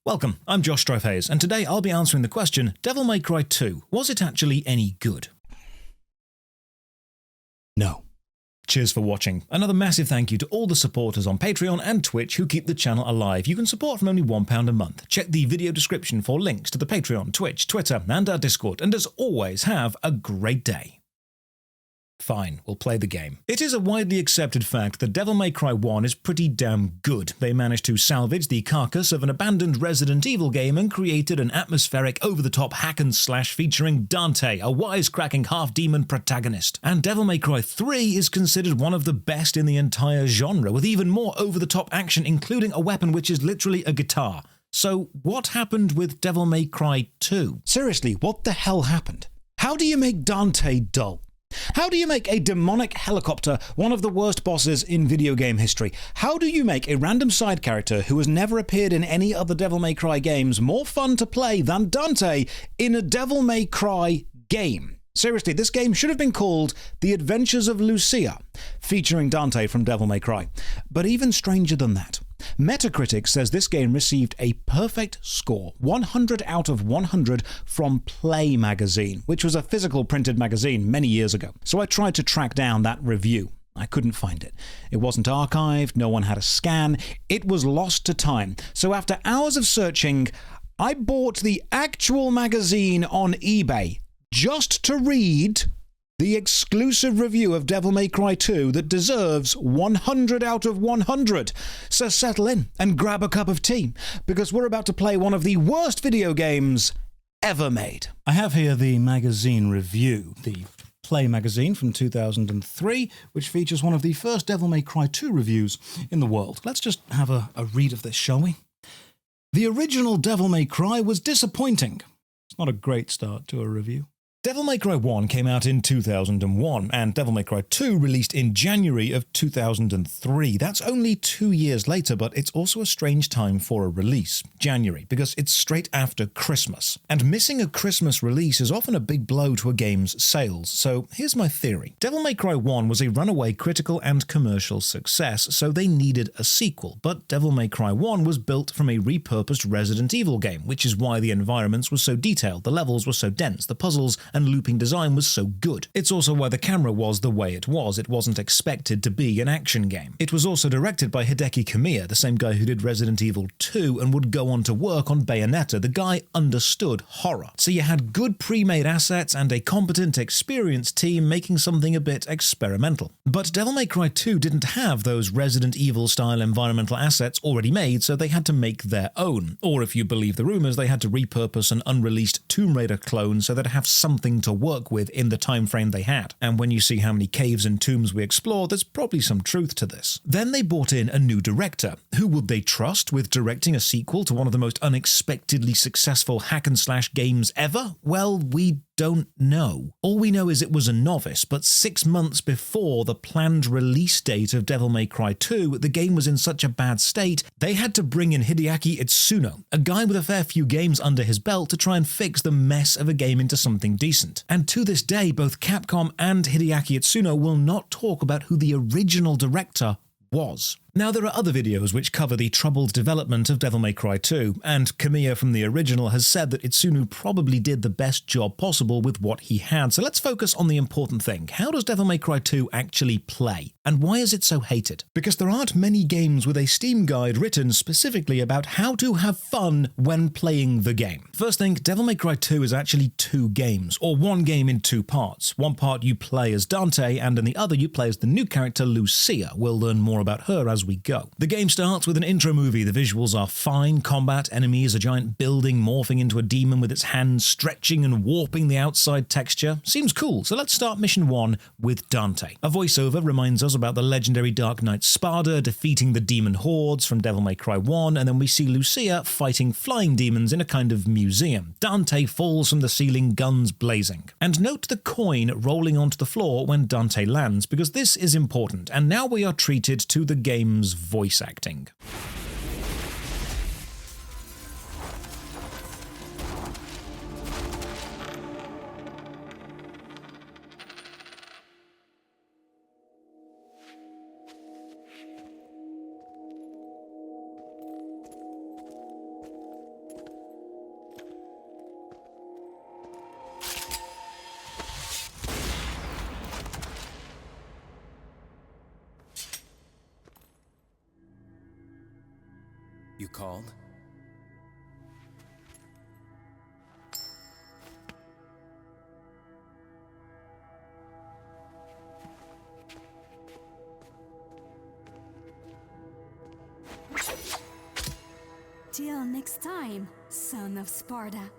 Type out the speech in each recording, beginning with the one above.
Welcome, I'm Josh Hayes, and today I'll be answering the question, Devil May Cry 2, was it actually any good? No. Cheers for watching. Another massive thank you to all the supporters on Patreon and Twitch who keep the channel alive. You can support from only £1 a month. Check the video description for links to the Patreon, Twitch, Twitter, and our Discord, and as always, have a great day. Fine, we'll play the game. It is a widely accepted fact that Devil May Cry 1 is pretty damn good. They managed to salvage the carcass of an abandoned Resident Evil game and created an atmospheric, over-the-top hack-and-slash featuring Dante, a wisecracking half-demon protagonist. And Devil May Cry 3 is considered one of the best in the entire genre, with even more over-the-top action, including a weapon which is literally a guitar. So what happened with Devil May Cry 2? Seriously, what the hell happened? How do you make Dante dull? How do you make a demonic helicopter one of the worst bosses in video game history? How do you make a random side character who has never appeared in any other Devil May Cry games more fun to play than Dante in a Devil May Cry game? Seriously, this game should have been called The Adventures of Lucia, featuring Dante from Devil May Cry. But even stranger than that, Metacritic says this game received a perfect score, 100 out of 100 from Play magazine, which was a physical printed magazine many years ago. So I tried to track down that review. I couldn't find it. It wasn't archived, no one had a scan, it was lost to time. So after hours of searching, I bought the actual magazine on eBay just to read the exclusive review of Devil May Cry 2 that deserves 100 out of 100. So settle in and grab a cup of tea, because we're about to play one of the worst video games ever made. I have here the magazine review, the Play magazine from 2003, which features one of the first Devil May Cry 2 reviews in the world. Let's just have a read of this, shall we? The original Devil May Cry was disappointing. It's not a great start to a review. Devil May Cry 1 came out in 2001, and Devil May Cry 2 released in January of 2003. That's only 2 years later, but it's also a strange time for a release, January, because it's straight after Christmas. And missing a Christmas release is often a big blow to a game's sales, so here's my theory. Devil May Cry 1 was a runaway critical and commercial success, so they needed a sequel, but Devil May Cry 1 was built from a repurposed Resident Evil game, which is why the environments were so detailed, the levels were so dense, the puzzles and looping design was so good. It's also why the camera was the way it was. It wasn't expected to be an action game. It was also directed by Hideki Kamiya, the same guy who did Resident Evil 2 and would go on to work on Bayonetta. The guy understood horror. So you had good pre-made assets and a competent, experienced team making something a bit experimental. But Devil May Cry 2 didn't have those Resident Evil-style environmental assets already made, so they had to make their own. Or if you believe the rumors, they had to repurpose an unreleased Tomb Raider clone so they'd have something to work with in the time frame they had. And when you see how many caves and tombs we explore, there's probably some truth to this. Then they brought in a new director. Who would they trust with directing a sequel to one of the most unexpectedly successful hack-and-slash games ever? Well, we don't know. All we know is it was a novice, but 6 months before the planned release date of Devil May Cry 2, the game was in such a bad state, they had to bring in Hideaki Itsuno, a guy with a fair few games under his belt, to try and fix the mess of a game into something decent. And to this day, both Capcom and Hideaki Itsuno will not talk about who the original director was. Now, there are other videos which cover the troubled development of Devil May Cry 2, and Kamiya from the original has said that Itsuno probably did the best job possible with what he had. So let's focus on the important thing. How does Devil May Cry 2 actually play? And why is it so hated? Because there aren't many games with a Steam guide written specifically about how to have fun when playing the game. First thing, Devil May Cry 2 is actually 2 games, or one game in 2 parts. One part you play as Dante, and in the other you play as the new character Lucia. We'll learn more about her as we go. The game starts with an intro movie. The visuals are fine. Combat, enemies, a giant building morphing into a demon with its hands stretching and warping the outside texture. Seems cool, so let's start mission 1 with Dante. A voiceover reminds us about the legendary Dark Knight Spada defeating the demon hordes from Devil May Cry 1, and then we see Lucia fighting flying demons in a kind of museum. Dante falls from the ceiling, guns blazing. And note the coin rolling onto the floor when Dante lands, because this is important, and now we are treated to the game's voice acting. You called? Till next time, son of Sparta.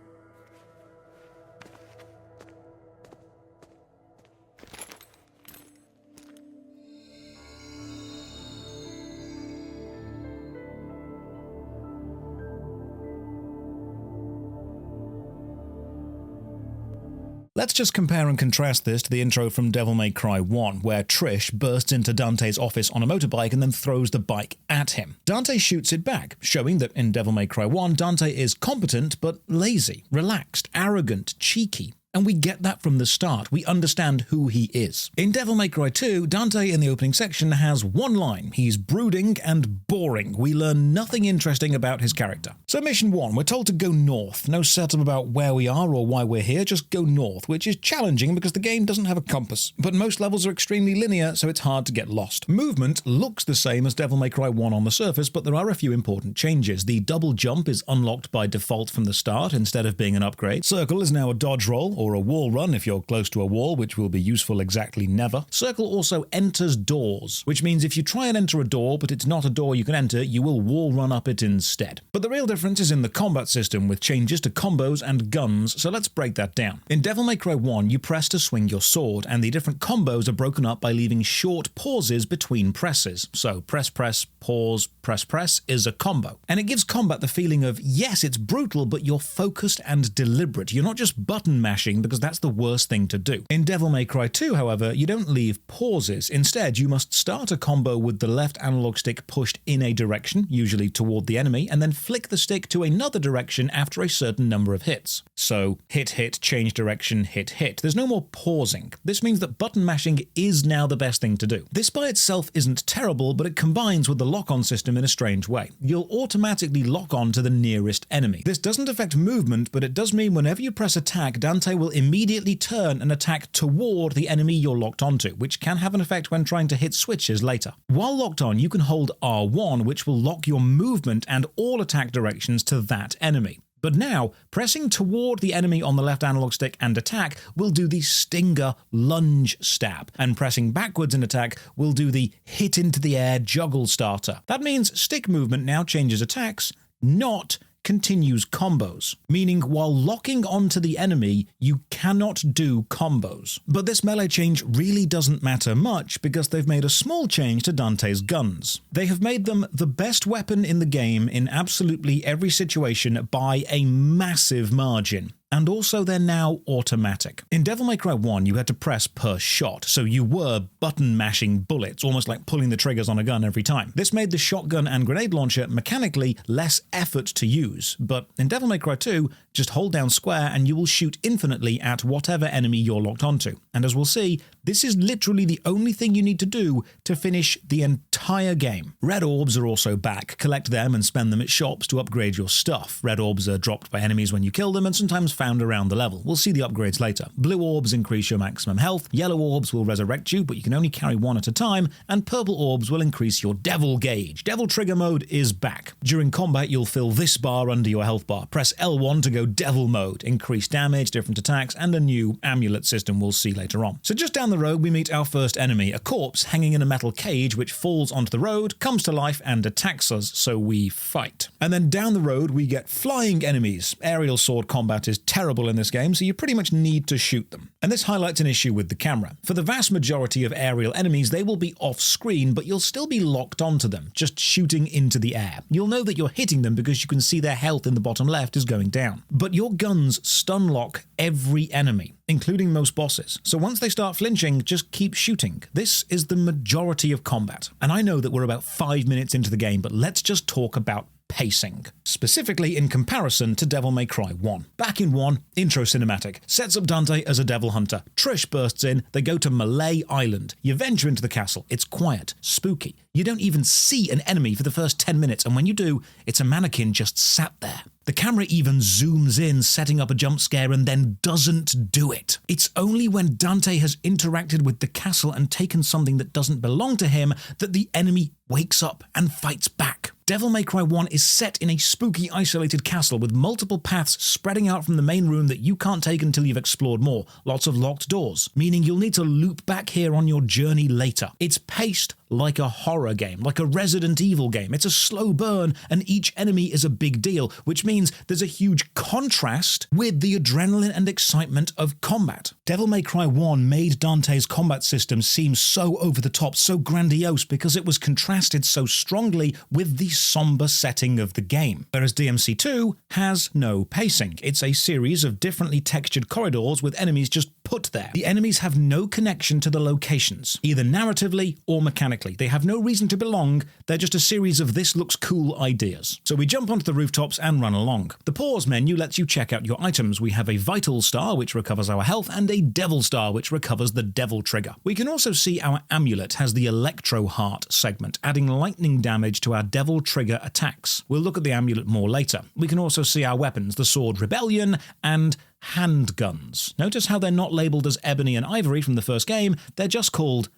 Let's just compare and contrast this to the intro from Devil May Cry 1, where Trish bursts into Dante's office on a motorbike and then throws the bike at him. Dante shoots it back, showing that in Devil May Cry 1, Dante is competent but lazy, relaxed, arrogant, cheeky. And we get that from the start. We understand who he is. In Devil May Cry 2, Dante in the opening section has one line. He's brooding and boring. We learn nothing interesting about his character. So mission 1, we're told to go north. No setup about where we are or why we're here, just go north, which is challenging because the game doesn't have a compass. But most levels are extremely linear, so it's hard to get lost. Movement looks the same as Devil May Cry 1 on the surface, but there are a few important changes. The double jump is unlocked by default from the start instead of being an upgrade. Circle is now a dodge roll, or a wall run if you're close to a wall, which will be useful exactly never. Circle also enters doors, which means if you try and enter a door, but it's not a door you can enter, you will wall run up it instead. But the real difference is in the combat system, with changes to combos and guns, so let's break that down. In Devil May Cry 1, you press to swing your sword, and the different combos are broken up by leaving short pauses between presses. So press, pause, press is a combo. And it gives combat the feeling of, yes, it's brutal, but you're focused and deliberate. You're not just button mashing, because that's the worst thing to do. In Devil May Cry 2, however, you don't leave pauses. Instead, you must start a combo with the left analog stick pushed in a direction, usually toward the enemy, and then flick the stick to another direction after a certain number of hits. So, hit, change direction, hit. There's no more pausing. This means that button mashing is now the best thing to do. This by itself isn't terrible, but it combines with the lock-on system in a strange way. You'll automatically lock on to the nearest enemy. This doesn't affect movement, but it does mean whenever you press attack, Dante will immediately turn and attack toward the enemy you're locked onto, which can have an effect when trying to hit switches later. While locked on, you can hold R1, which will lock your movement and all attack directions to that enemy. But now, pressing toward the enemy on the left analog stick and attack will do the stinger lunge stab, and pressing backwards in attack will do the hit into the air juggle starter. That means stick movement now changes attacks, not continues combos, meaning while locking onto the enemy, you cannot do combos. But this melee change really doesn't matter much because they've made a small change to Dante's guns. They have made them the best weapon in the game in absolutely every situation by a massive margin. And also they're now automatic. In Devil May Cry 1, you had to press per shot, so you were button mashing bullets, almost like pulling the triggers on a gun every time. This made the shotgun and grenade launcher mechanically less effort to use, but in Devil May Cry 2, just hold down square and you will shoot infinitely at whatever enemy you're locked onto. And as we'll see, this is literally the only thing you need to do to finish the entire game. Red orbs are also back. Collect them and spend them at shops to upgrade your stuff. Red orbs are dropped by enemies when you kill them and sometimes found around the level. We'll see the upgrades later. Blue orbs increase your maximum health, yellow orbs will resurrect you, but you can only carry one at a time, and purple orbs will increase your devil gauge. Devil trigger mode is back. During combat, you'll fill this bar under your health bar. Press L1 to go devil mode, increase damage, different attacks, and a new amulet system we'll see later on. So just down the road, we meet our first enemy, a corpse hanging in a metal cage which falls onto the road, comes to life, and attacks us, so we fight. And then down the road, we get flying enemies. Aerial sword combat is terrible in this game, so you pretty much need to shoot them. And this highlights an issue with the camera. For the vast majority of aerial enemies, they will be off-screen, but you'll still be locked onto them, just shooting into the air. You'll know that you're hitting them because you can see their health in the bottom left is going down. But your guns stun lock every enemy, including most bosses. So once they start flinching, just keep shooting. This is the majority of combat. And I know that we're about 5 minutes into the game, but let's just talk about pacing, specifically in comparison to Devil May Cry 1. Back in 1, intro cinematic, sets up Dante as a devil hunter. Trish bursts in, they go to Malay Island. You venture into the castle, it's quiet, spooky. You don't even see an enemy for the first 10 minutes, and when you do, it's a mannequin just sat there. The camera even zooms in, setting up a jump scare, and then doesn't do it. It's only when Dante has interacted with the castle and taken something that doesn't belong to him that the enemy wakes up and fights back. Devil May Cry 1 is set in a spooky, isolated castle with multiple paths spreading out from the main room that you can't take until you've explored more. Lots of locked doors, meaning you'll need to loop back here on your journey later. It's paced like a horror game, like a Resident Evil game. It's a slow burn, and each enemy is a big deal, which means there's a huge contrast with the adrenaline and excitement of combat. Devil May Cry 1 made Dante's combat system seem so over the top, so grandiose, because it was contrasted so strongly with the somber setting of the game. Whereas DMC2 has no pacing. It's a series of differently textured corridors with enemies just put there. The enemies have no connection to the locations, either narratively or mechanically. They have no reason to belong, they're just a series of this looks cool ideas. So we jump onto the rooftops and run along. The pause menu lets you check out your items. We have a vital star, which recovers our health, and a devil star, which recovers the devil trigger. We can also see our amulet has the electro heart segment, adding lightning damage to our devil trigger attacks. We'll look at the amulet more later. We can also see our weapons, the sword Rebellion and handguns. Notice how they're not labeled as ebony and ivory from the first game, they're just called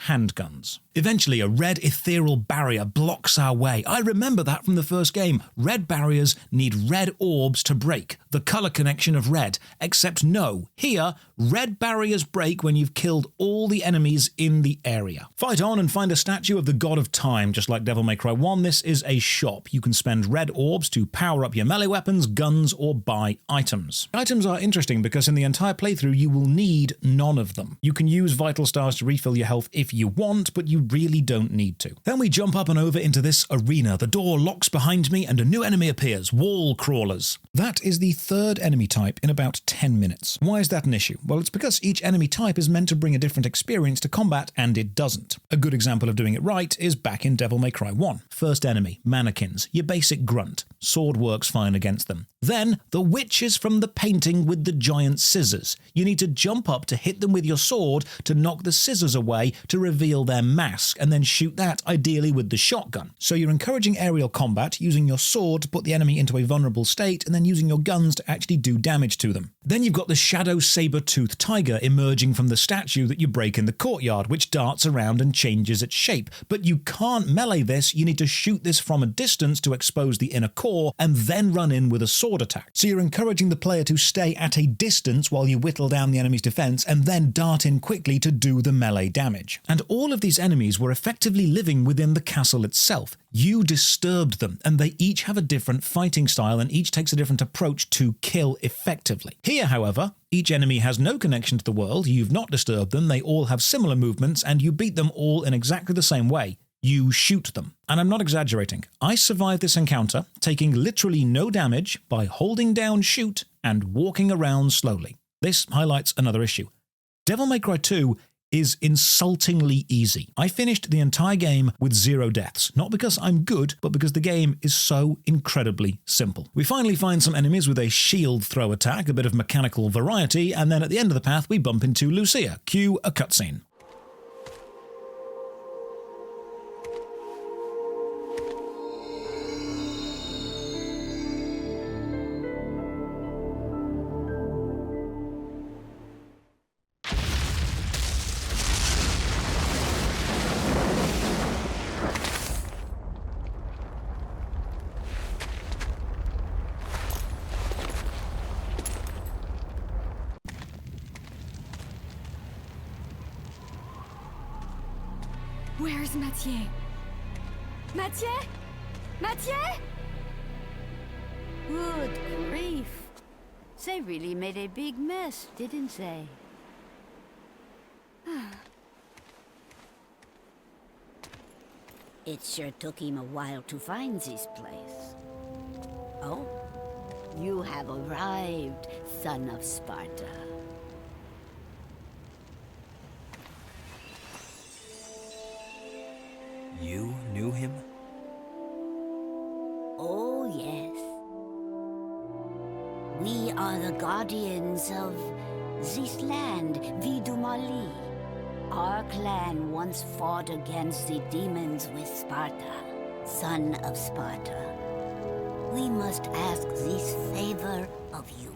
handguns. Eventually, a red ethereal barrier blocks our way. I remember that from the first game. Red barriers need red orbs to break, the color connection of red. Except no, here, red barriers break when you've killed all the enemies in the area. Fight on and find a statue of the God of Time. Just like Devil May Cry 1, this is a shop. You can spend red orbs to power up your melee weapons, guns, or buy items. Items are interesting because in the entire playthrough, you will need none of them. You can use vital stars to refill your health if you want, but you really don't need to. Then we jump up and over into this arena. The door locks behind me and a new enemy appears, wall crawlers. That is the third enemy type in about 10 minutes. Why is that an issue? Well, it's because each enemy type is meant to bring a different experience to combat, and it doesn't. A good example of doing it right is back in Devil May Cry 1. First enemy, mannequins, your basic grunt. Sword works fine against them. Then, the witches from the painting with the giant scissors. You need to jump up to hit them with your sword to knock the scissors away to reveal their mask, and then shoot that, ideally with the shotgun. So you're encouraging aerial combat, using your sword to put the enemy into a vulnerable state, and then using your guns to actually do damage to them. Then you've got the shadow saber-toothed tiger emerging from the statue that you break in the courtyard, which darts around and changes its shape. But you can't melee this, you need to shoot this from a distance to expose the inner core, and then run in with a sword attack. So you're encouraging the player to stay at a distance while you whittle down the enemy's defense, and then dart in quickly to do the melee damage. And all of these enemies were effectively living within the castle itself. You disturbed them, and they each have a different fighting style, and each takes a different approach to kill effectively. Here, however, each enemy has no connection to the world, you've not disturbed them, they all have similar movements, and you beat them all in exactly the same way. You shoot them. And I'm not exaggerating. I survived this encounter, taking literally no damage by holding down shoot and walking around slowly. This highlights another issue. Devil May Cry 2 is insultingly easy. I finished the entire game with 0 deaths, not because I'm good, but because the game is so incredibly simple. We finally find some enemies with a shield throw attack, a bit of mechanical variety, and then at the end of the path we bump into Lucia. Cue a cutscene. Where's Mathieu? Mathieu? Mathieu? Good grief. They really made a big mess, didn't they? It sure took him a while to find this place. Oh, you have arrived, son of Sparta. You knew him? Oh, yes. We are the guardians of this land, Vidumali. Our clan once fought against the demons with Sparta, son of Sparta. We must ask this favor of you.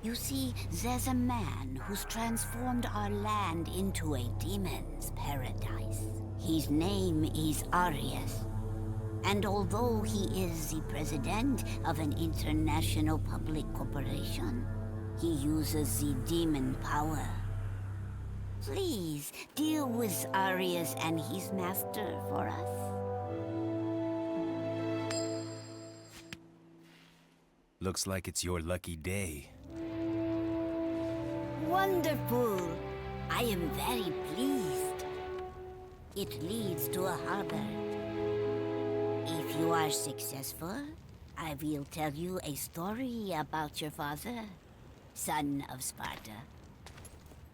You see, there's a man who's transformed our land into a demon's paradise. His name is Arius. And although he is the president of an international public corporation, he uses the demon power. Please, deal with Arius and his master for us. Looks like it's your lucky day. Wonderful! I am very pleased. It leads to a harbor. If you are successful, I will tell you a story about your father, son of Sparta.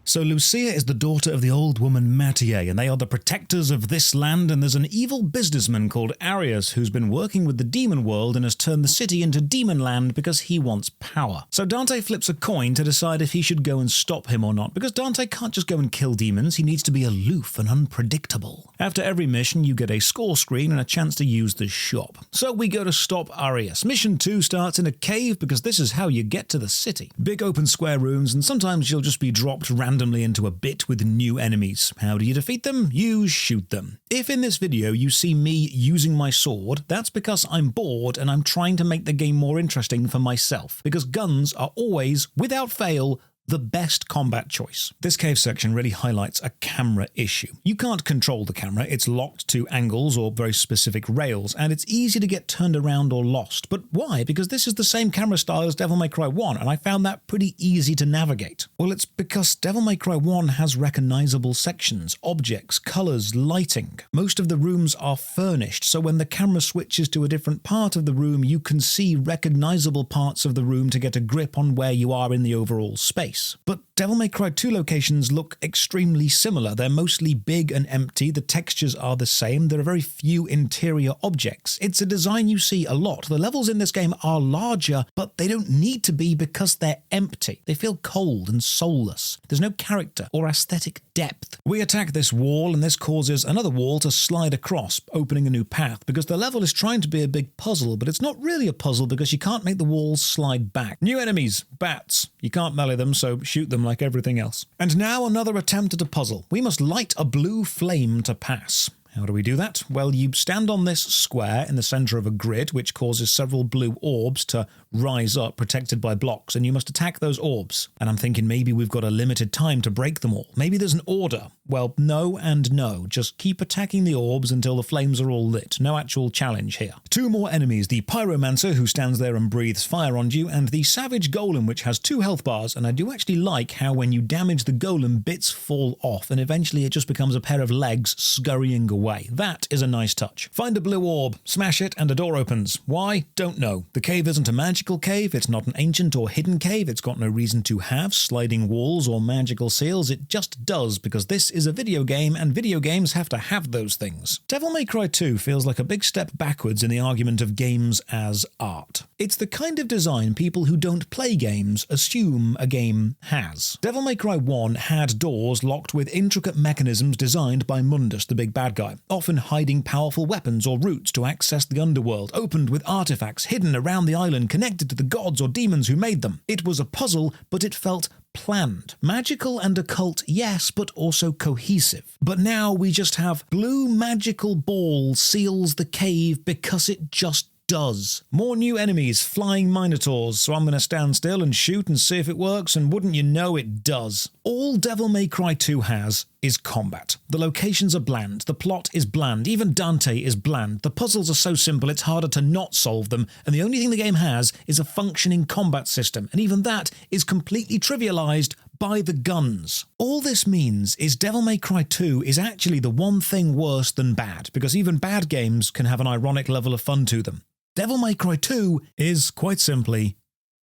So Lucia is the daughter of the old woman Mattier, and they are the protectors of this land, and there's an evil businessman called Arius who's been working with the demon world and has turned the city into demon land because he wants power. So Dante flips a coin to decide if he should go and stop him or not, because Dante can't just go and kill demons, he needs to be aloof and unpredictable. After every mission, you get a score screen and a chance to use the shop. So we go to stop Arius. Mission 2 starts in a cave because this is how you get to the city. Big open square rooms, and sometimes you'll just be dropped randomly into a bit with new enemies. How do you defeat them? You shoot them. If in this video you see me using my sword, that's because I'm bored and I'm trying to make the game more interesting for myself, because guns are always, without fail, the best combat choice. This cave section really highlights a camera issue. You can't control the camera, it's locked to angles or very specific rails, and it's easy to get turned around or lost. But why? Because this is the same camera style as Devil May Cry 1, and I found that pretty easy to navigate. Well, it's because Devil May Cry 1 has recognizable sections, objects, colors, lighting. Most of the rooms are furnished, so when the camera switches to a different part of the room, you can see recognizable parts of the room to get a grip on where you are in the overall space. But Devil May Cry 2 locations look extremely similar. They're mostly big and empty, the textures are the same, there are very few interior objects. It's a design you see a lot. The levels in this game are larger, but they don't need to be because they're empty. They feel cold and soulless. There's no character or aesthetic depth. We attack this wall, and this causes another wall to slide across, opening a new path, because the level is trying to be a big puzzle, but it's not really a puzzle because you can't make the walls slide back. New enemies, bats. You can't melee them, so shoot them like everything else. And now another attempt at a puzzle. We must light a blue flame to pass. How do we do that? Well, you stand on this square in the center of a grid, which causes several blue orbs to rise up, protected by blocks, and you must attack those orbs. And I'm thinking maybe we've got a limited time to break them all. Maybe there's an order. Well, no and no. Just keep attacking the orbs until the flames are all lit. No actual challenge here. 2 more enemies, the Pyromancer, who stands there and breathes fire on you, and the Savage Golem, which has 2 health bars, and I do actually like how when you damage the golem, bits fall off, and eventually it just becomes a pair of legs scurrying away. That is a nice touch. Find a blue orb, smash it, and a door opens. Why? Don't know. The cave isn't a magical cave, it's not an ancient or hidden cave, it's got no reason to have sliding walls or magical seals, it just does because this is a video game and video games have to have those things. Devil May Cry 2 feels like a big step backwards in the argument of games as art. It's the kind of design people who don't play games assume a game has. Devil May Cry 1 had doors locked with intricate mechanisms designed by Mundus, the big bad guy, often hiding powerful weapons or routes to access the underworld, opened with artifacts hidden around the island connected to the gods or demons who made them. It was a puzzle, but it felt planned. Magical and occult, yes, but also cohesive. But now we just have blue magical ball seals the cave because it just does. More new enemies, flying minotaurs, so I'm going to stand still and shoot and see if it works, and wouldn't you know it does. All Devil May Cry 2 has is combat. The locations are bland, the plot is bland, even Dante is bland, the puzzles are so simple it's harder to not solve them, and the only thing the game has is a functioning combat system, and even that is completely trivialized by the guns. All this means is Devil May Cry 2 is actually the one thing worse than bad, because even bad games can have an ironic level of fun to them. Devil May Cry 2 is, quite simply,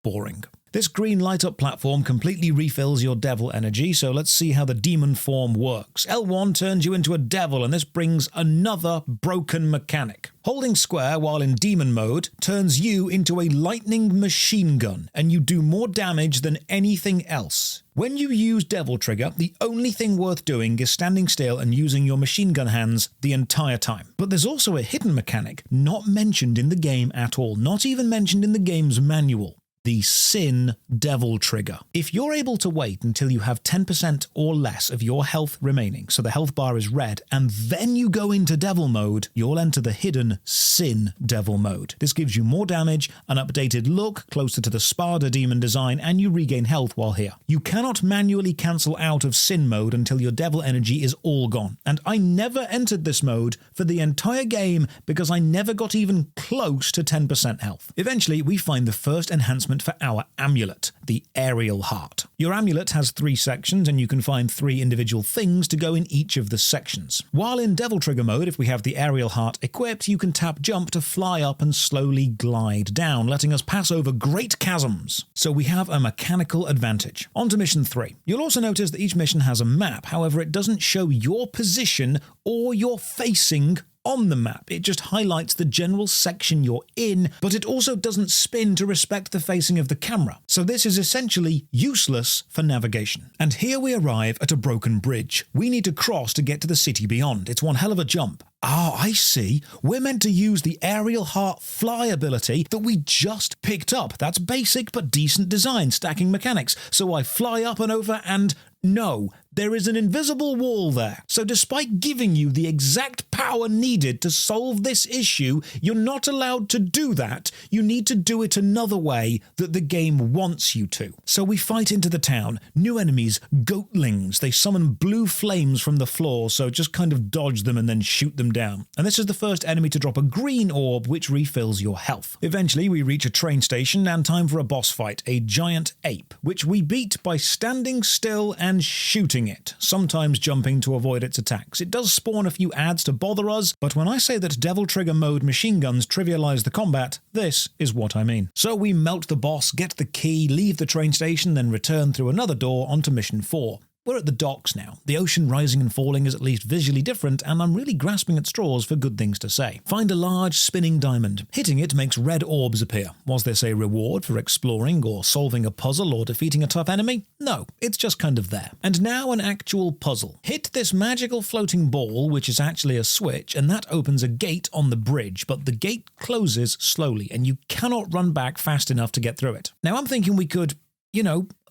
boring. This green light-up platform completely refills your devil energy, so let's see how the demon form works. L1 turns you into a devil, and this brings another broken mechanic. Holding square while in demon mode turns you into a lightning machine gun, and you do more damage than anything else. When you use Devil Trigger, the only thing worth doing is standing still and using your machine gun hands the entire time. But there's also a hidden mechanic not mentioned in the game at all, not even mentioned in the game's manual. the Sin Devil Trigger. If you're able to wait until you have 10% or less of your health remaining, so the health bar is red, and then you go into Devil mode, you'll enter the hidden Sin Devil mode. This gives you more damage, an updated look closer to the Sparda demon design, and you regain health while here. You cannot manually cancel out of Sin mode until your devil energy is all gone, and I never entered this mode for the entire game because I never got even close to 10% health. Eventually, we find the first enhancement for our amulet, the Aerial Heart. Your amulet has 3 sections, and you can find 3 individual things to go in each of the sections. While in Devil Trigger mode, if we have the Aerial Heart equipped, you can tap jump to fly up and slowly glide down, letting us pass over great chasms. So we have a mechanical advantage. On to mission 3. You'll also notice that each mission has a map, however it doesn't show your position or your facing on the map. It just highlights the general section you're in, but it also doesn't spin to respect the facing of the camera. So this is essentially useless for navigation. And here we arrive at a broken bridge. We need to cross to get to the city beyond. It's one hell of a jump. Oh, I see. We're meant to use the Aerial Heart fly ability that we just picked up. That's basic but decent design, stacking mechanics. So I fly up and over and no, there is an invisible wall there. So despite giving you the exact power needed to solve this issue, you're not allowed to do that. You need to do it another way that the game wants you to. So we fight into the town. New enemies, goatlings. They summon blue flames from the floor, so just kind of dodge them and then shoot them down. And this is the first enemy to drop a green orb, which refills your health. Eventually, we reach a train station and time for a boss fight, a giant ape, which we beat by standing still and shooting it, sometimes jumping to avoid its attacks. It does spawn a few ads to bother us, but when I say that Devil Trigger mode machine guns trivialize the combat, this is what I mean. So we melt the boss, get the key, leave the train station, then return through another door onto mission 4. We're at the docks now. The ocean rising and falling is at least visually different, and I'm really grasping at straws for good things to say. Find a large spinning diamond. Hitting it makes red orbs appear. Was this a reward for exploring or solving a puzzle or defeating a tough enemy? No, it's just kind of there. And now an actual puzzle. Hit this magical floating ball, which is actually a switch, and that opens a gate on the bridge, but the gate closes slowly, and you cannot run back fast enough to get through it. Now I'm thinking we could,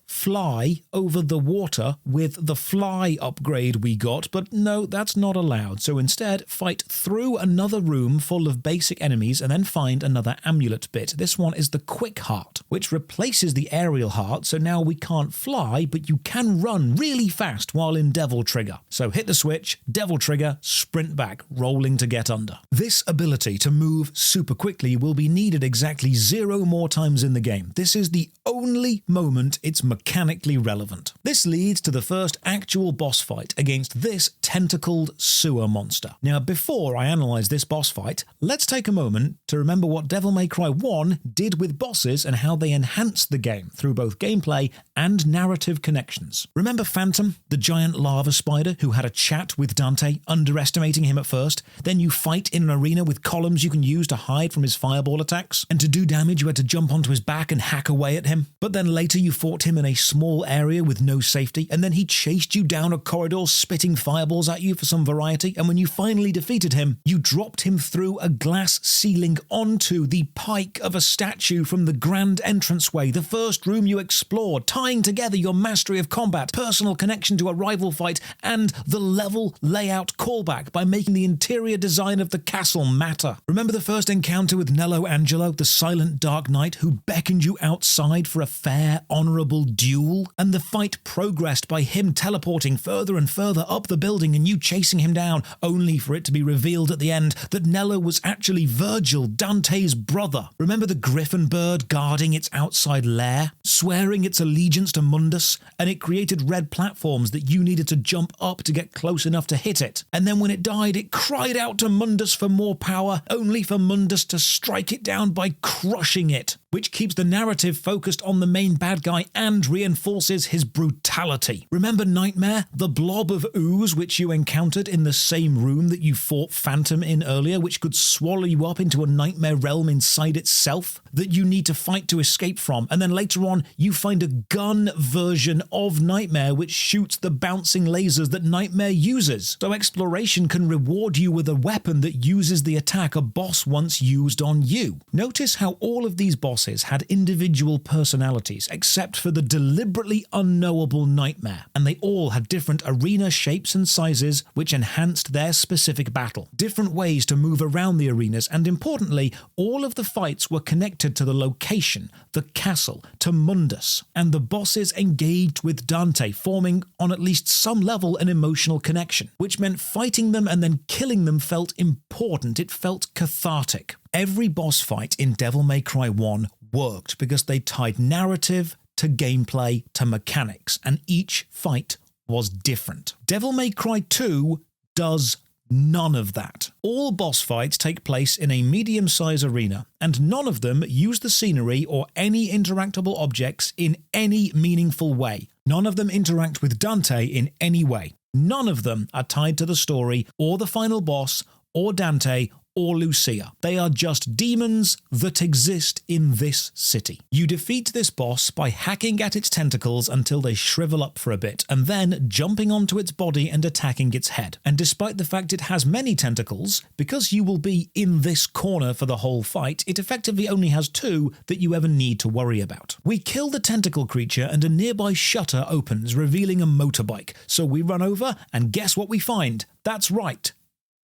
fly over the water with the fly upgrade we got, but no, that's not allowed. So instead, fight through another room full of basic enemies and then find another amulet bit. This one is the Quick Heart, which replaces the Aerial Heart, so now we can't fly, but you can run really fast while in Devil Trigger. So hit the switch, Devil Trigger, sprint back, rolling to get under. This ability to move super quickly will be needed exactly 0 more times in the game. This is the only moment it's mechanically relevant. This leads to the first actual boss fight against this tentacled sewer monster. Now, before I analyze this boss fight, let's take a moment to remember what Devil May Cry 1 did with bosses and how they enhanced the game through both gameplay and narrative connections. Remember Phantom, the giant lava spider who had a chat with Dante, underestimating him at first? Then you fight in an arena with columns you can use to hide from his fireball attacks, and to do damage you had to jump onto his back and hack away at him. But then later you fought him in a small area with no safety, and then he chased you down a corridor spitting fireballs at you for some variety, and when you finally defeated him, you dropped him through a glass ceiling onto the pike of a statue from the grand entranceway, the first room you explored, tying together your mastery of combat, personal connection to a rival fight, and the level layout callback by making the interior design of the castle matter. Remember the first encounter with Nello Angelo, the silent dark knight who beckoned you outside for a fair, honorable duel? And the fight progressed by him teleporting further and further up the building and you chasing him down, only for it to be revealed at the end that Nello was actually Virgil, Dante's brother. Remember the griffin bird guarding its outside lair, swearing its allegiance to Mundus, and it created red platforms that you needed to jump up to get close enough to hit it. And then when it died, it cried out to Mundus for more power, only for Mundus to strike it down by crushing it, which keeps the narrative focused on the main bad guy and reinforces his brutality. Remember Nightmare, the blob of ooze which you encountered in the same room that you fought Phantom in earlier, which could swallow you up into a nightmare realm inside itself that you need to fight to escape from. And then later on, you find a gun version of Nightmare which shoots the bouncing lasers that Nightmare uses. So exploration can reward you with a weapon that uses the attack a boss once used on you. Notice how all of these bosses bosses had individual personalities, except for the deliberately unknowable Nightmare, and they all had different arena shapes and sizes which enhanced their specific battle, different ways to move around the arenas, and importantly, all of the fights were connected to the location, the castle, to Mundus, and the bosses engaged with Dante, forming on at least some level an emotional connection, which meant fighting them and then killing them felt important, it felt cathartic. Every boss fight in Devil May Cry 1 worked because they tied narrative to gameplay to mechanics, and each fight was different. Devil May Cry 2 does none of that. All boss fights take place in a medium-sized arena, and none of them use the scenery or any interactable objects in any meaningful way. None of them interact with Dante in any way. None of them are tied to the story, or the final boss, or Dante, or Lucia. They are just demons that exist in this city. You defeat this boss by hacking at its tentacles until they shrivel up for a bit, and then jumping onto its body and attacking its head. And despite the fact it has many tentacles, because you will be in this corner for the whole fight, it effectively only has 2 that you ever need to worry about. We kill the tentacle creature and a nearby shutter opens, revealing a motorbike. So we run over, and guess what we find? That's right.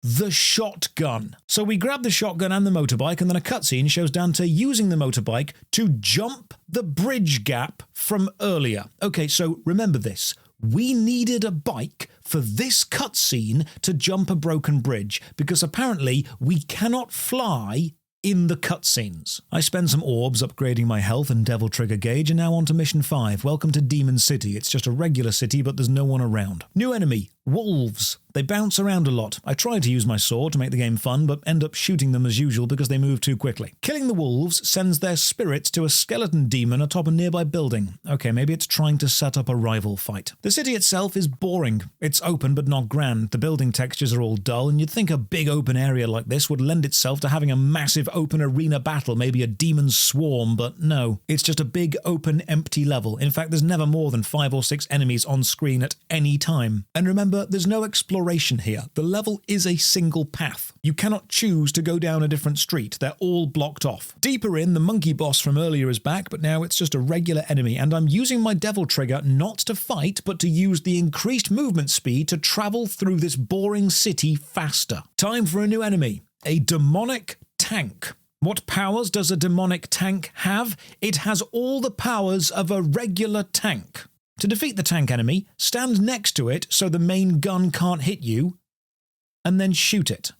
The shotgun. So we grab the shotgun and the motorbike, and then a cutscene shows Dante using the motorbike to jump the bridge gap from earlier. Okay, so remember this. We needed a bike for this cutscene to jump a broken bridge, because apparently we cannot fly in the cutscenes. I spend some orbs upgrading my health and devil trigger gauge, and now on to mission 5. Welcome to Demon City. It's just a regular city, but there's no one around. New enemy. Wolves. They bounce around a lot. I try to use my sword to make the game fun, but end up shooting them as usual because they move too quickly. Killing the wolves sends their spirits to a skeleton demon atop a nearby building. Okay, maybe it's trying to set up a rival fight. The city itself is boring. It's open but not grand. The building textures are all dull, and you'd think a big open area like this would lend itself to having a massive open arena battle, maybe a demon swarm, but no. It's just a big open empty level. In fact, there's never more than 5 or 6 enemies on screen at any time. And remember, there's no exploration here. The level is a single path. You cannot choose to go down a different street. They're all blocked off. Deeper in, the monkey boss from earlier is back, but now it's just a regular enemy, and I'm using my devil trigger not to fight, but to use the increased movement speed to travel through this boring city faster. Time for a new enemy. A demonic tank. What powers does a demonic tank have? It has all the powers of a regular tank. To defeat the tank enemy, stand next to it so the main gun can't hit you, and then shoot it.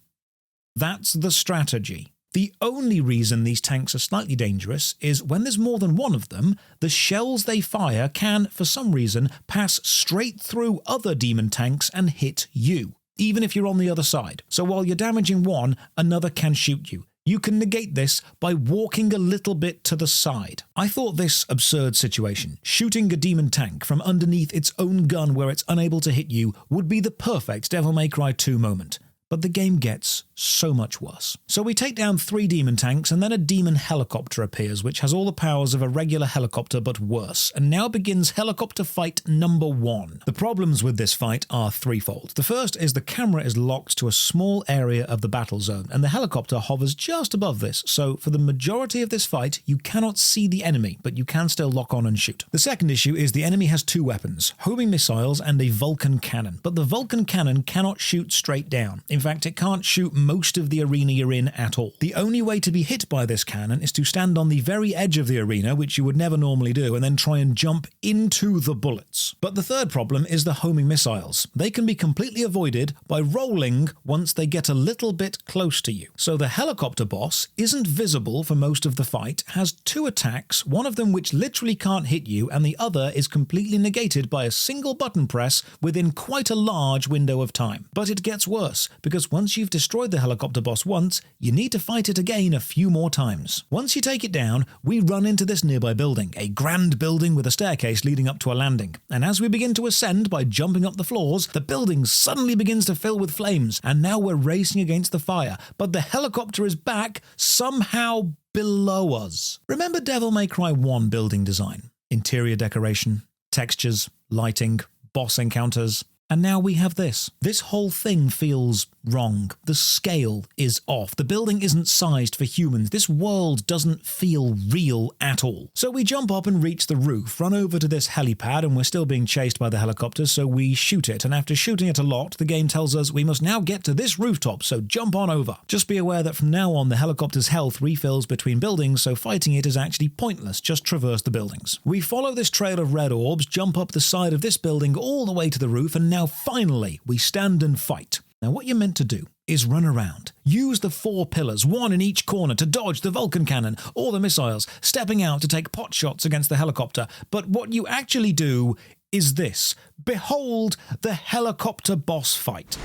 That's the strategy. The only reason these tanks are slightly dangerous is when there's more than one of them, the shells they fire can, for some reason, pass straight through other demon tanks and hit you, even if you're on the other side. So while you're damaging one, another can shoot you. You can negate this by walking a little bit to the side. I thought this absurd situation, shooting a demon tank from underneath its own gun where it's unable to hit you, would be the perfect Devil May Cry 2 moment. But the game gets so much worse. So we take down 3 demon tanks, and then a demon helicopter appears, which has all the powers of a regular helicopter but worse, and now begins helicopter fight number 1. The problems with this fight are threefold. The first is the camera is locked to a small area of the battle zone, and the helicopter hovers just above this, so for the majority of this fight, you cannot see the enemy, but you can still lock on and shoot. The second issue is the enemy has 2 weapons, homing missiles and a Vulcan cannon, but the Vulcan cannon cannot shoot straight down. In fact, it can't shoot most of the arena you're in at all. The only way to be hit by this cannon is to stand on the very edge of the arena, which you would never normally do, and then try and jump into the bullets. But the third problem is the homing missiles. They can be completely avoided by rolling once they get a little bit close to you. So the helicopter boss isn't visible for most of the fight, has 2 attacks, one of them which literally can't hit you, and the other is completely negated by a single button press within quite a large window of time. But it gets worse, because once you've destroyed the helicopter boss once, you need to fight it again a few more times. Once you take it down, we run into this nearby building, a grand building with a staircase leading up to a landing. And as we begin to ascend by jumping up the floors, the building suddenly begins to fill with flames, and now we're racing against the fire. But the helicopter is back, somehow below us. Remember Devil May Cry 1 building design? Interior decoration, textures, lighting, boss encounters. And now we have this. This whole thing feels wrong. The scale is off. The building isn't sized for humans. This world doesn't feel real at all. So we jump up and reach the roof, run over to this helipad, and we're still being chased by the helicopter, so we shoot it. And after shooting it a lot, the game tells us we must now get to this rooftop, so jump on over. Just be aware that from now on, the helicopter's health refills between buildings, so fighting it is actually pointless. Just traverse the buildings. We follow this trail of red orbs, jump up the side of this building all the way to the roof, and now finally we stand and fight. Now what you're meant to do is run around. Use the 4 pillars, one in each corner, to dodge the Vulcan cannon or the missiles, stepping out to take pot shots against the helicopter. But what you actually do is this. Behold the helicopter boss fight.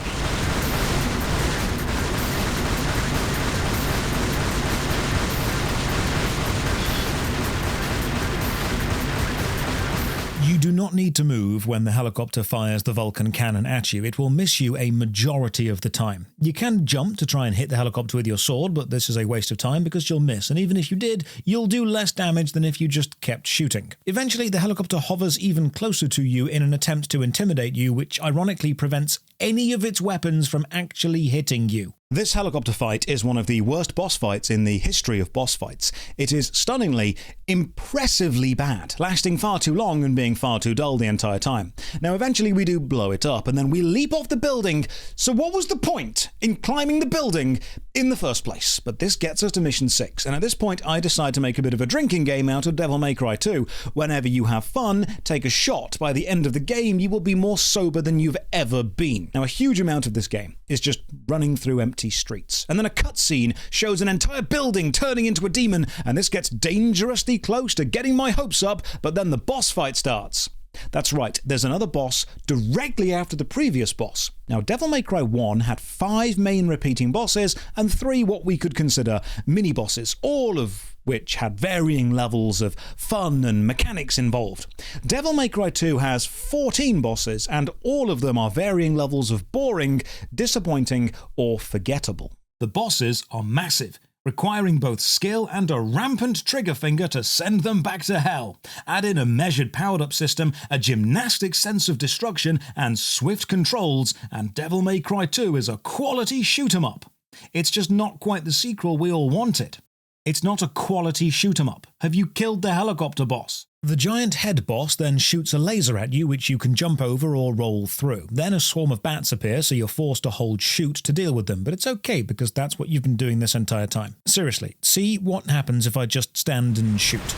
You do not need to move when the helicopter fires the Vulcan cannon at you. It will miss you a majority of the time. You can jump to try and hit the helicopter with your sword, but this is a waste of time because you'll miss, and even if you did, you'll do less damage than if you just kept shooting. Eventually, the helicopter hovers even closer to you in an attempt to intimidate you, which ironically prevents any of its weapons from actually hitting you. This helicopter fight is one of the worst boss fights in the history of boss fights. It is stunningly, impressively bad, lasting far too long and being far too dull the entire time. Now eventually we do blow it up and then we leap off the building, so what was the point in climbing the building in the first place? But this gets us to mission 6, and at this point I decide to make a bit of a drinking game out of Devil May Cry 2. Whenever you have fun, take a shot. By the end of the game you will be more sober than you've ever been. Now a huge amount of this game is just running through empty streets. And then a cutscene shows an entire building turning into a demon, and this gets dangerously close to getting my hopes up, but then the boss fight starts. That's right, there's another boss directly after the previous boss. Now, Devil May Cry 1 had 5 main repeating bosses and 3 what we could consider mini-bosses, all of which had varying levels of fun and mechanics involved. Devil May Cry 2 has 14 bosses, and all of them are varying levels of boring, disappointing, or forgettable. The bosses are massive, requiring both skill and a rampant trigger finger to send them back to hell. Add in a measured powered-up system, a gymnastic sense of destruction, and swift controls, and Devil May Cry 2 is a quality shoot-'em-up. It's just not quite the sequel we all wanted. It's not a quality shoot-'em-up. Have you killed the helicopter boss? The giant head boss then shoots a laser at you which you can jump over or roll through. Then a swarm of bats appear, so you're forced to hold shoot to deal with them, but it's okay because that's what you've been doing this entire time. Seriously, see what happens if I just stand and shoot.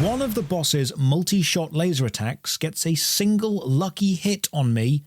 One of the boss's multi-shot laser attacks gets a single lucky hit on me,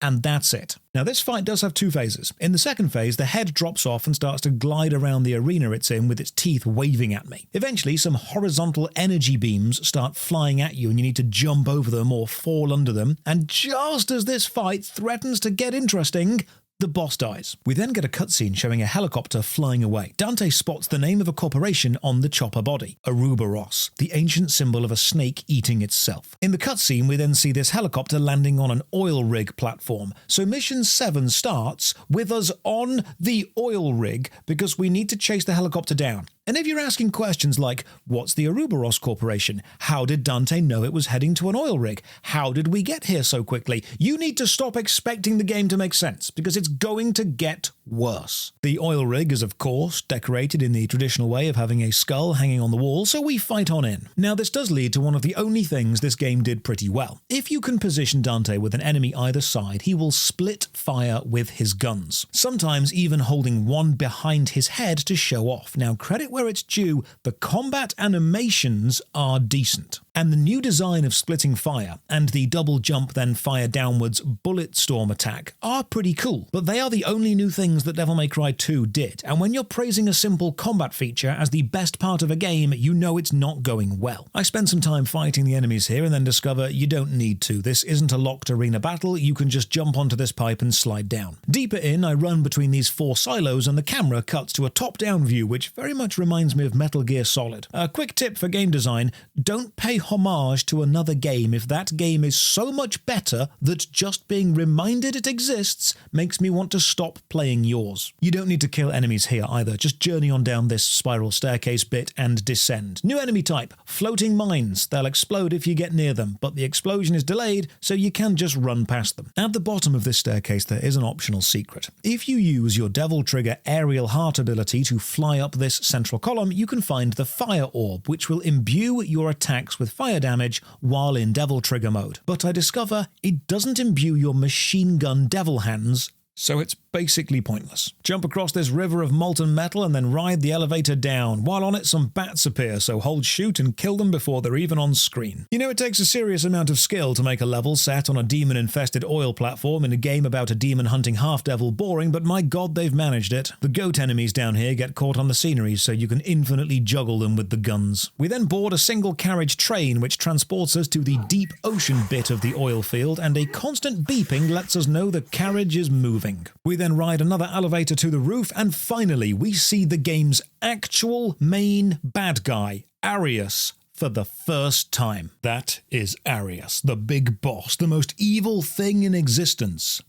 and that's it. Now this fight does have 2 phases. In the second phase, the head drops off and starts to glide around the arena it's in with its teeth waving at me. Eventually, some horizontal energy beams start flying at you and you need to jump over them or fall under them, and just as this fight threatens to get interesting, the boss dies. We then get a cutscene showing a helicopter flying away. Dante spots the name of a corporation on the chopper body, Ouroboros, the ancient symbol of a snake eating itself. In the cutscene, we then see this helicopter landing on an oil rig platform. So Mission 7 starts with us on the oil rig because we need to chase the helicopter down. And if you're asking questions like, what's the Ouroboros Corporation? How did Dante know it was heading to an oil rig? How did we get here so quickly? You need to stop expecting the game to make sense, because it's going to get worse. The oil rig is, of course, decorated in the traditional way of having a skull hanging on the wall, so we fight on in. Now, this does lead to one of the only things this game did pretty well. If you can position Dante with an enemy either side, he will split fire with his guns, sometimes even holding one behind his head to show off. Now, credit where it's due, the combat animations are decent. And the new design of splitting fire and the double jump then fire downwards bullet storm attack are pretty cool, but they are the only new things that Devil May Cry 2 did, and when you're praising a simple combat feature as the best part of a game, you know it's not going well. I spent some time fighting the enemies here and then discover you don't need to. This isn't a locked arena battle, you can just jump onto this pipe and slide down. Deeper in, I run between these 4 silos and the camera cuts to a top-down view which very much reminds me of Metal Gear Solid. A quick tip for game design, don't pay homage to another game if that game is so much better that just being reminded it exists makes me want to stop playing yours. You don't need to kill enemies here either, just journey on down this spiral staircase bit and descend. New enemy type, floating mines. They'll explode if you get near them, but the explosion is delayed, so you can just run past them. At the bottom of this staircase there is an optional secret. If you use your Devil Trigger Aerial Heart ability to fly up this central column, you can find the Fire Orb, which will imbue your attacks with fire damage while in Devil Trigger mode. But I discover it doesn't imbue your machine gun devil hands, so it's basically pointless. Jump across this river of molten metal and then ride the elevator down. While on it, some bats appear, so hold shoot and kill them before they're even on screen. You know, it takes a serious amount of skill to make a level set on a demon-infested oil platform in a game about a demon hunting half-devil boring, but my god, they've managed it. The goat enemies down here get caught on the scenery, so you can infinitely juggle them with the guns. We then board a single-carriage train which transports us to the deep ocean bit of the oil field, and a constant beeping lets us know the carriage is moving. We then ride another elevator to the roof, and finally we see the game's actual main bad guy, Arius, for the first time. That is Arius, the big boss, the most evil thing in existence.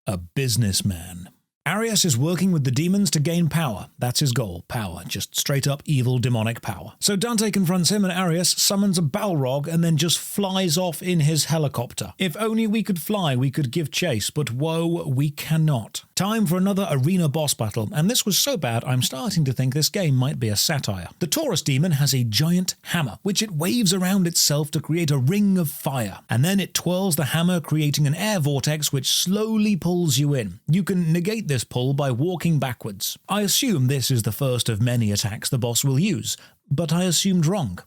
A businessman. Arius is working with the demons to gain power. That's his goal, power. Just straight up evil demonic power. So Dante confronts him and Arius summons a Balrog and then just flies off in his helicopter. If only we could fly, we could give chase, but whoa, we cannot. Time for another arena boss battle, and this was so bad I'm starting to think this game might be a satire. The Taurus demon has a giant hammer, which it waves around itself to create a ring of fire, and then it twirls the hammer, creating an air vortex which slowly pulls you in. You can negate this pull by walking backwards. I assume this is the first of many attacks the boss will use, but I assumed wrong.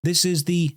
This is the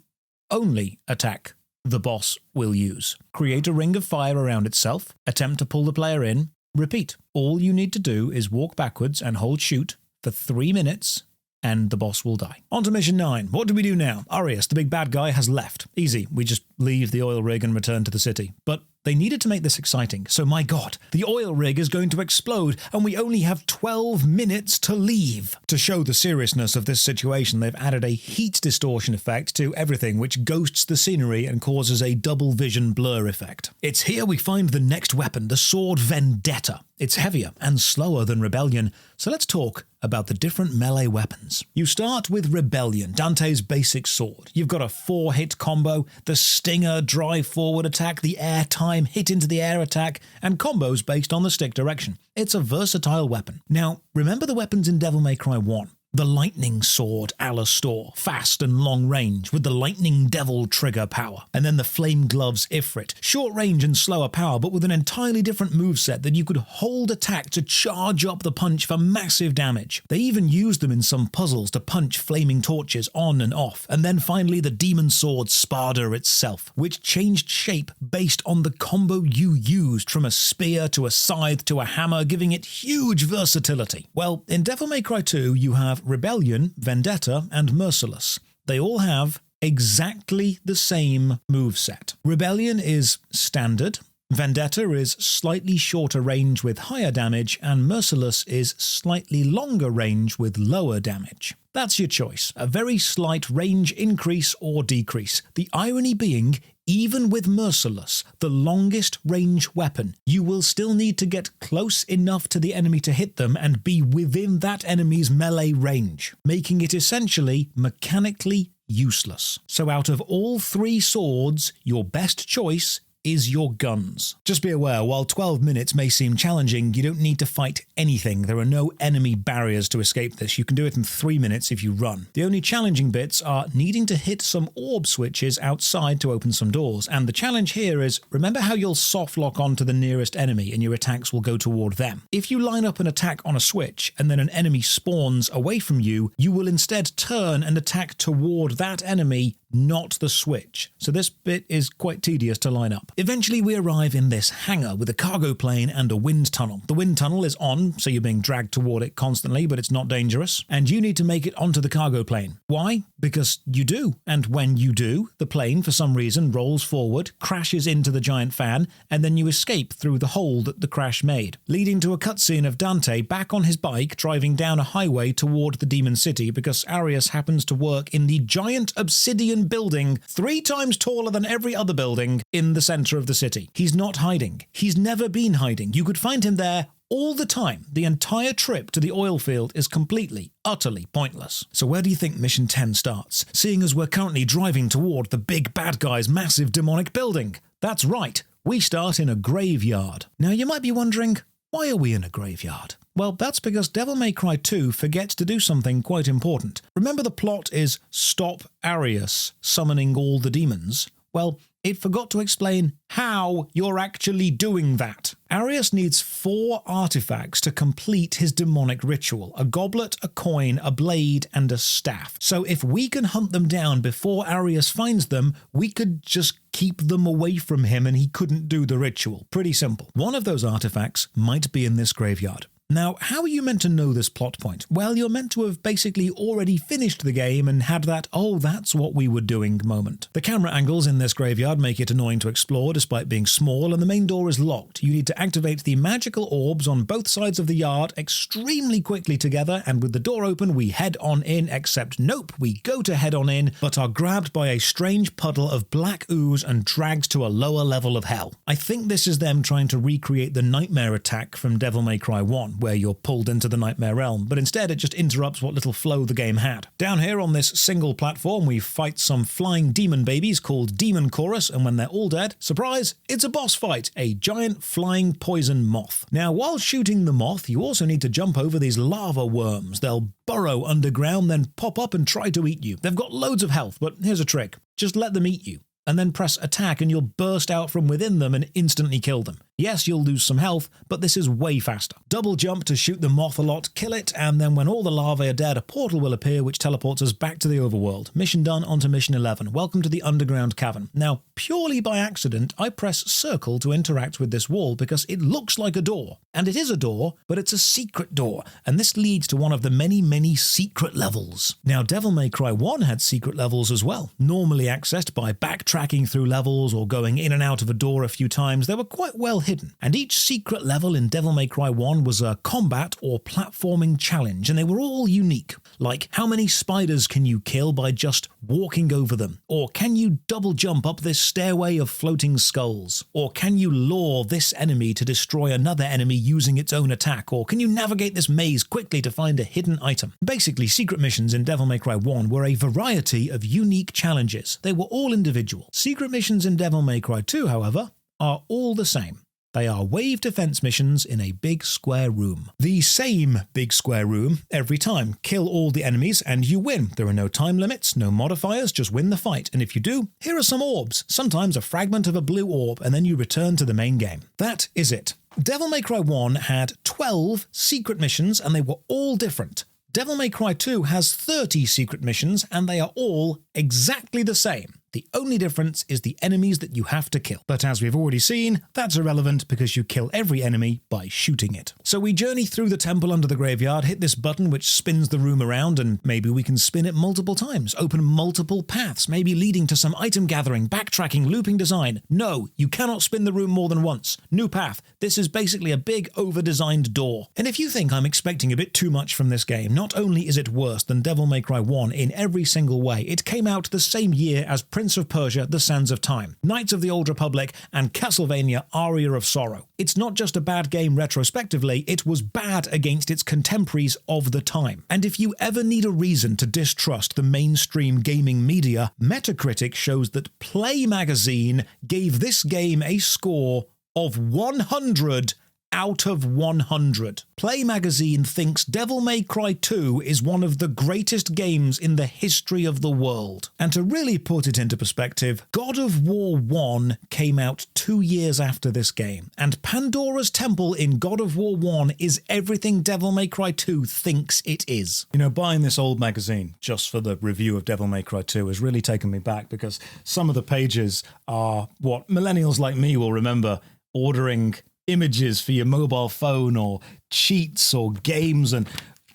only attack the boss will use. Create a ring of fire around itself, attempt to pull the player in, repeat. All you need to do is walk backwards and hold shoot for 3 minutes, and the boss will die. On to mission 9. What do we do now? Arius, the big bad guy, has left. Easy, we just leave the oil rig and return to the city. But they needed to make this exciting, so my god, the oil rig is going to explode, and we only have 12 minutes to leave. To show the seriousness of this situation, they've added a heat distortion effect to everything, which ghosts the scenery and causes a double vision blur effect. It's here we find the next weapon, the sword Vendetta. It's heavier and slower than Rebellion, so let's talk about the different melee weapons. You start with Rebellion, Dante's basic sword. You've got a 4-hit combo, the Stinger drive forward attack, the air time hit into the air attack, and combos based on the stick direction. It's a versatile weapon. Now, remember the weapons in Devil May Cry 1? The lightning sword Alastor, fast and long range, with the lightning devil trigger power. And then the flame gloves Ifrit, short range and slower power, but with an entirely different moveset that you could hold attack to charge up the punch for massive damage. They even used them in some puzzles to punch flaming torches on and off. And then finally the demon sword Sparda itself, which changed shape based on the combo you used, from a spear to a scythe to a hammer, giving it huge versatility. Well, in Devil May Cry 2 you have Rebellion, Vendetta, and Merciless. They all have exactly the same moveset. Rebellion is standard, Vendetta is slightly shorter range with higher damage, and Merciless is slightly longer range with lower damage. That's your choice, a very slight range increase or decrease. The irony being, even with Merciless, the longest range weapon, you will still need to get close enough to the enemy to hit them and be within that enemy's melee range, making it essentially mechanically useless. So out of all 3 swords, your best choice is your guns. Just be aware, while 12 minutes may seem challenging, you don't need to fight anything. There are no enemy barriers to escape this. You can do it in 3 minutes if you run. The only challenging bits are needing to hit some orb switches outside to open some doors. And the challenge here is, remember how you'll soft lock onto the nearest enemy and your attacks will go toward them. If you line up an attack on a switch and then an enemy spawns away from you, you will instead turn and attack toward that enemy, not the switch. So this bit is quite tedious to line up. Eventually we arrive in this hangar with a cargo plane and a wind tunnel. The wind tunnel is on, so you're being dragged toward it constantly, but it's not dangerous. And you need to make it onto the cargo plane. Why? Because you do. And when you do, the plane, for some reason, rolls forward, crashes into the giant fan, and then you escape through the hole that the crash made, leading to a cutscene of Dante back on his bike driving down a highway toward the demon city because Arius happens to work in the giant obsidian demon building 3 times taller than every other building in the center of the city. He's not hiding. He's never been hiding. You could find him there all the time. The entire trip to the oil field is completely, utterly pointless. So where do you think Mission 10 starts? Seeing as we're currently driving toward the big bad guy's massive demonic building. That's right, we start in a graveyard. Now you might be wondering, why are we in a graveyard? Well, that's because Devil May Cry 2 forgets to do something quite important. Remember the plot is stop Arius summoning all the demons? Well, it forgot to explain how you're actually doing that. Arius needs 4 artifacts to complete his demonic ritual: a goblet, a coin, a blade, and a staff. So if we can hunt them down before Arius finds them, we could just keep them away from him and he couldn't do the ritual. Pretty simple. One of those artifacts might be in this graveyard. Now, how are you meant to know this plot point? Well, you're meant to have basically already finished the game and had that, oh, that's what we were doing moment. The camera angles in this graveyard make it annoying to explore despite being small, and the main door is locked. You need to activate the magical orbs on both sides of the yard extremely quickly together, and with the door open, we head on in, except nope, we go to head on in, but are grabbed by a strange puddle of black ooze and dragged to a lower level of hell. I think this is them trying to recreate the nightmare attack from Devil May Cry 1, where you're pulled into the nightmare realm, but instead it just interrupts what little flow the game had. Down here on this single platform, we fight some flying demon babies called Demon Chorus, and when they're all dead, surprise, it's a boss fight, a giant flying poison moth. Now, while shooting the moth, you also need to jump over these lava worms. They'll burrow underground, then pop up and try to eat you. They've got loads of health, but here's a trick. Just let them eat you, and then press attack and you'll burst out from within them and instantly kill them. Yes, you'll lose some health, but this is way faster. Double jump to shoot the moth a lot, kill it, and then when all the larvae are dead, a portal will appear which teleports us back to the overworld. Mission done, onto mission 11. Welcome to the underground cavern. Now, purely by accident, I press circle to interact with this wall because it looks like a door. And it is a door, but it's a secret door, and this leads to one of the many, many secret levels. Now, Devil May Cry 1 had secret levels as well, normally accessed by backtracking through levels or going in and out of a door a few times. They were quite well hidden. And each secret level in Devil May Cry 1 was a combat or platforming challenge, and they were all unique. Like, how many spiders can you kill by just walking over them? Or can you double jump up this stairway of floating skulls? Or can you lure this enemy to destroy another enemy using its own attack? Or can you navigate this maze quickly to find a hidden item? Basically, secret missions in Devil May Cry 1 were a variety of unique challenges. They were all individual. Secret missions in Devil May Cry 2, however, are all the same. They are wave defense missions in a big square room. The same big square room every time. Kill all the enemies and you win. There are no time limits, no modifiers, just win the fight. And if you do, here are some orbs. Sometimes a fragment of a blue orb, and then you return to the main game. That is it. Devil May Cry 1 had 12 secret missions and they were all different. Devil May Cry 2 has 30 secret missions and they are all exactly the same. The only difference is the enemies that you have to kill. But as we've already seen, that's irrelevant because you kill every enemy by shooting it. So we journey through the temple under the graveyard, hit this button which spins the room around, and maybe we can spin it multiple times, open multiple paths, maybe leading to some item gathering, backtracking, looping design. No, you cannot spin the room more than once. New path. This is basically a big over-designed door. And if you think I'm expecting a bit too much from this game, not only is it worse than Devil May Cry 1 in every single way, it came out the same year as Prince of Persia: The Sands of Time, Knights of the Old Republic, and Castlevania: Aria of Sorrow. It's not just a bad game retrospectively, it was bad against its contemporaries of the time. And if you ever need a reason to distrust the mainstream gaming media, Metacritic shows that Play magazine gave this game a score of 100 out of 100. Play magazine thinks Devil May Cry 2 is one of the greatest games in the history of the world. And to really put it into perspective, God of War 1 came out 2 years after this game, and Pandora's Temple in God of War 1 is everything Devil May Cry 2 thinks it is. You know, buying this old magazine just for the review of Devil May Cry 2 has really taken me back, because some of the pages are what millennials like me will remember ordering images for your mobile phone or cheats or games. And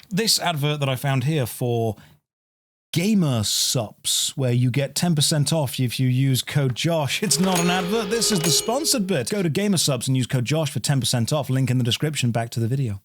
this advert that I found here for Gamer Subs, where you get 10% off if you use code Josh. It's not an advert, this is the sponsored bit. Go to Gamer Subs and use code Josh for 10% off. Link in the description. Back to the video.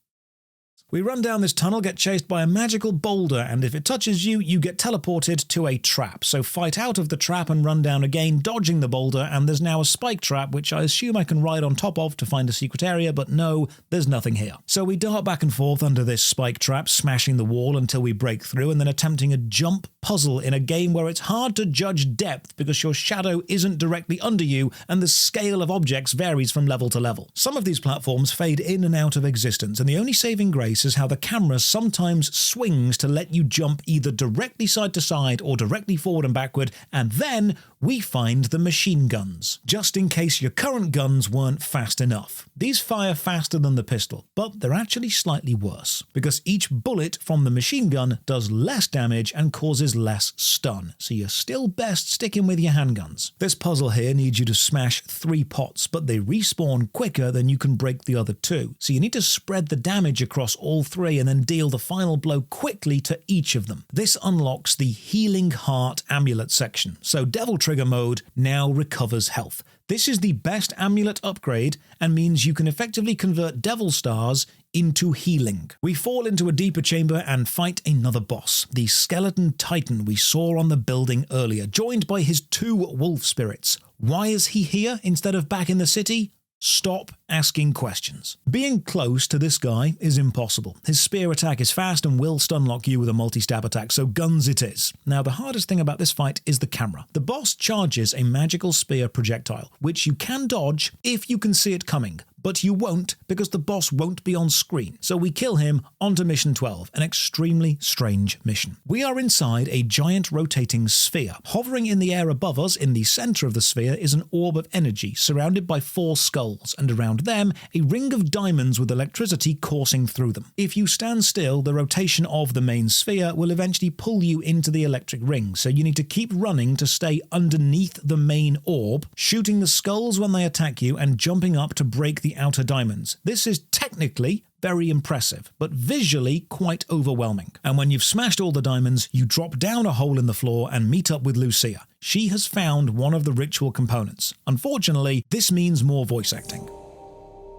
We run down this tunnel, get chased by a magical boulder, and if it touches you, you get teleported to a trap. So fight out of the trap and run down again, dodging the boulder, and there's now a spike trap, which I assume I can ride on top of to find a secret area, but no, there's nothing here. So we dart back and forth under this spike trap, smashing the wall until we break through, and then attempting a jump puzzle in a game where it's hard to judge depth because your shadow isn't directly under you and the scale of objects varies from level to level. Some of these platforms fade in and out of existence, and the only saving grace is how the camera sometimes swings to let you jump either directly side to side or directly forward and backward, and then we find the machine guns, just in case your current guns weren't fast enough. These fire faster than the pistol, but they're actually slightly worse, because each bullet from the machine gun does less damage and causes less stun, so you're still best sticking with your handguns. This puzzle here needs you to smash 3 pots, but they respawn quicker than you can break the other 2, so you need to spread the damage across all 3 and then deal the final blow quickly to each of them. This unlocks the Healing Heart Amulet section, so Devil Trigger mode now recovers health. This is the best amulet upgrade and means you can effectively convert Devil Stars into healing. We fall into a deeper chamber and fight another boss, the skeleton titan we saw on the building earlier, joined by his 2 wolf spirits. Why is he here instead of back in the city? Stop asking questions. Being close to this guy is impossible. His spear attack is fast and will stunlock you with a multi-stab attack, so guns it is. Now, the hardest thing about this fight is the camera. The boss charges a magical spear projectile, which you can dodge if you can see it coming, but you won't because the boss won't be on screen. So we kill him onto mission 12, an extremely strange mission. We are inside a giant rotating sphere. Hovering in the air above us, in the center of the sphere, is an orb of energy surrounded by 4 skulls, and around them, a ring of diamonds with electricity coursing through them. If you stand still, the rotation of the main sphere will eventually pull you into the electric ring, so you need to keep running to stay underneath the main orb, shooting the skulls when they attack you, and jumping up to break the outer diamonds. This is technically very impressive, but visually quite overwhelming. And when you've smashed all the diamonds, you drop down a hole in the floor and meet up with Lucia. She has found one of the ritual components. Unfortunately, this means more voice acting.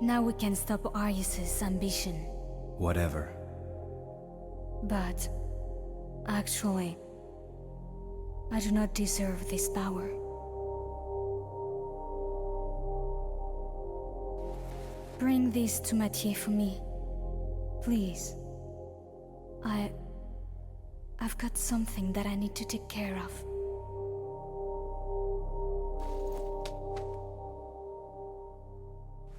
Now we can stop Arius's ambition. Whatever. But actually, I do not deserve this power. Bring this to Mathieu for me, please. I've got something that I need to take care of.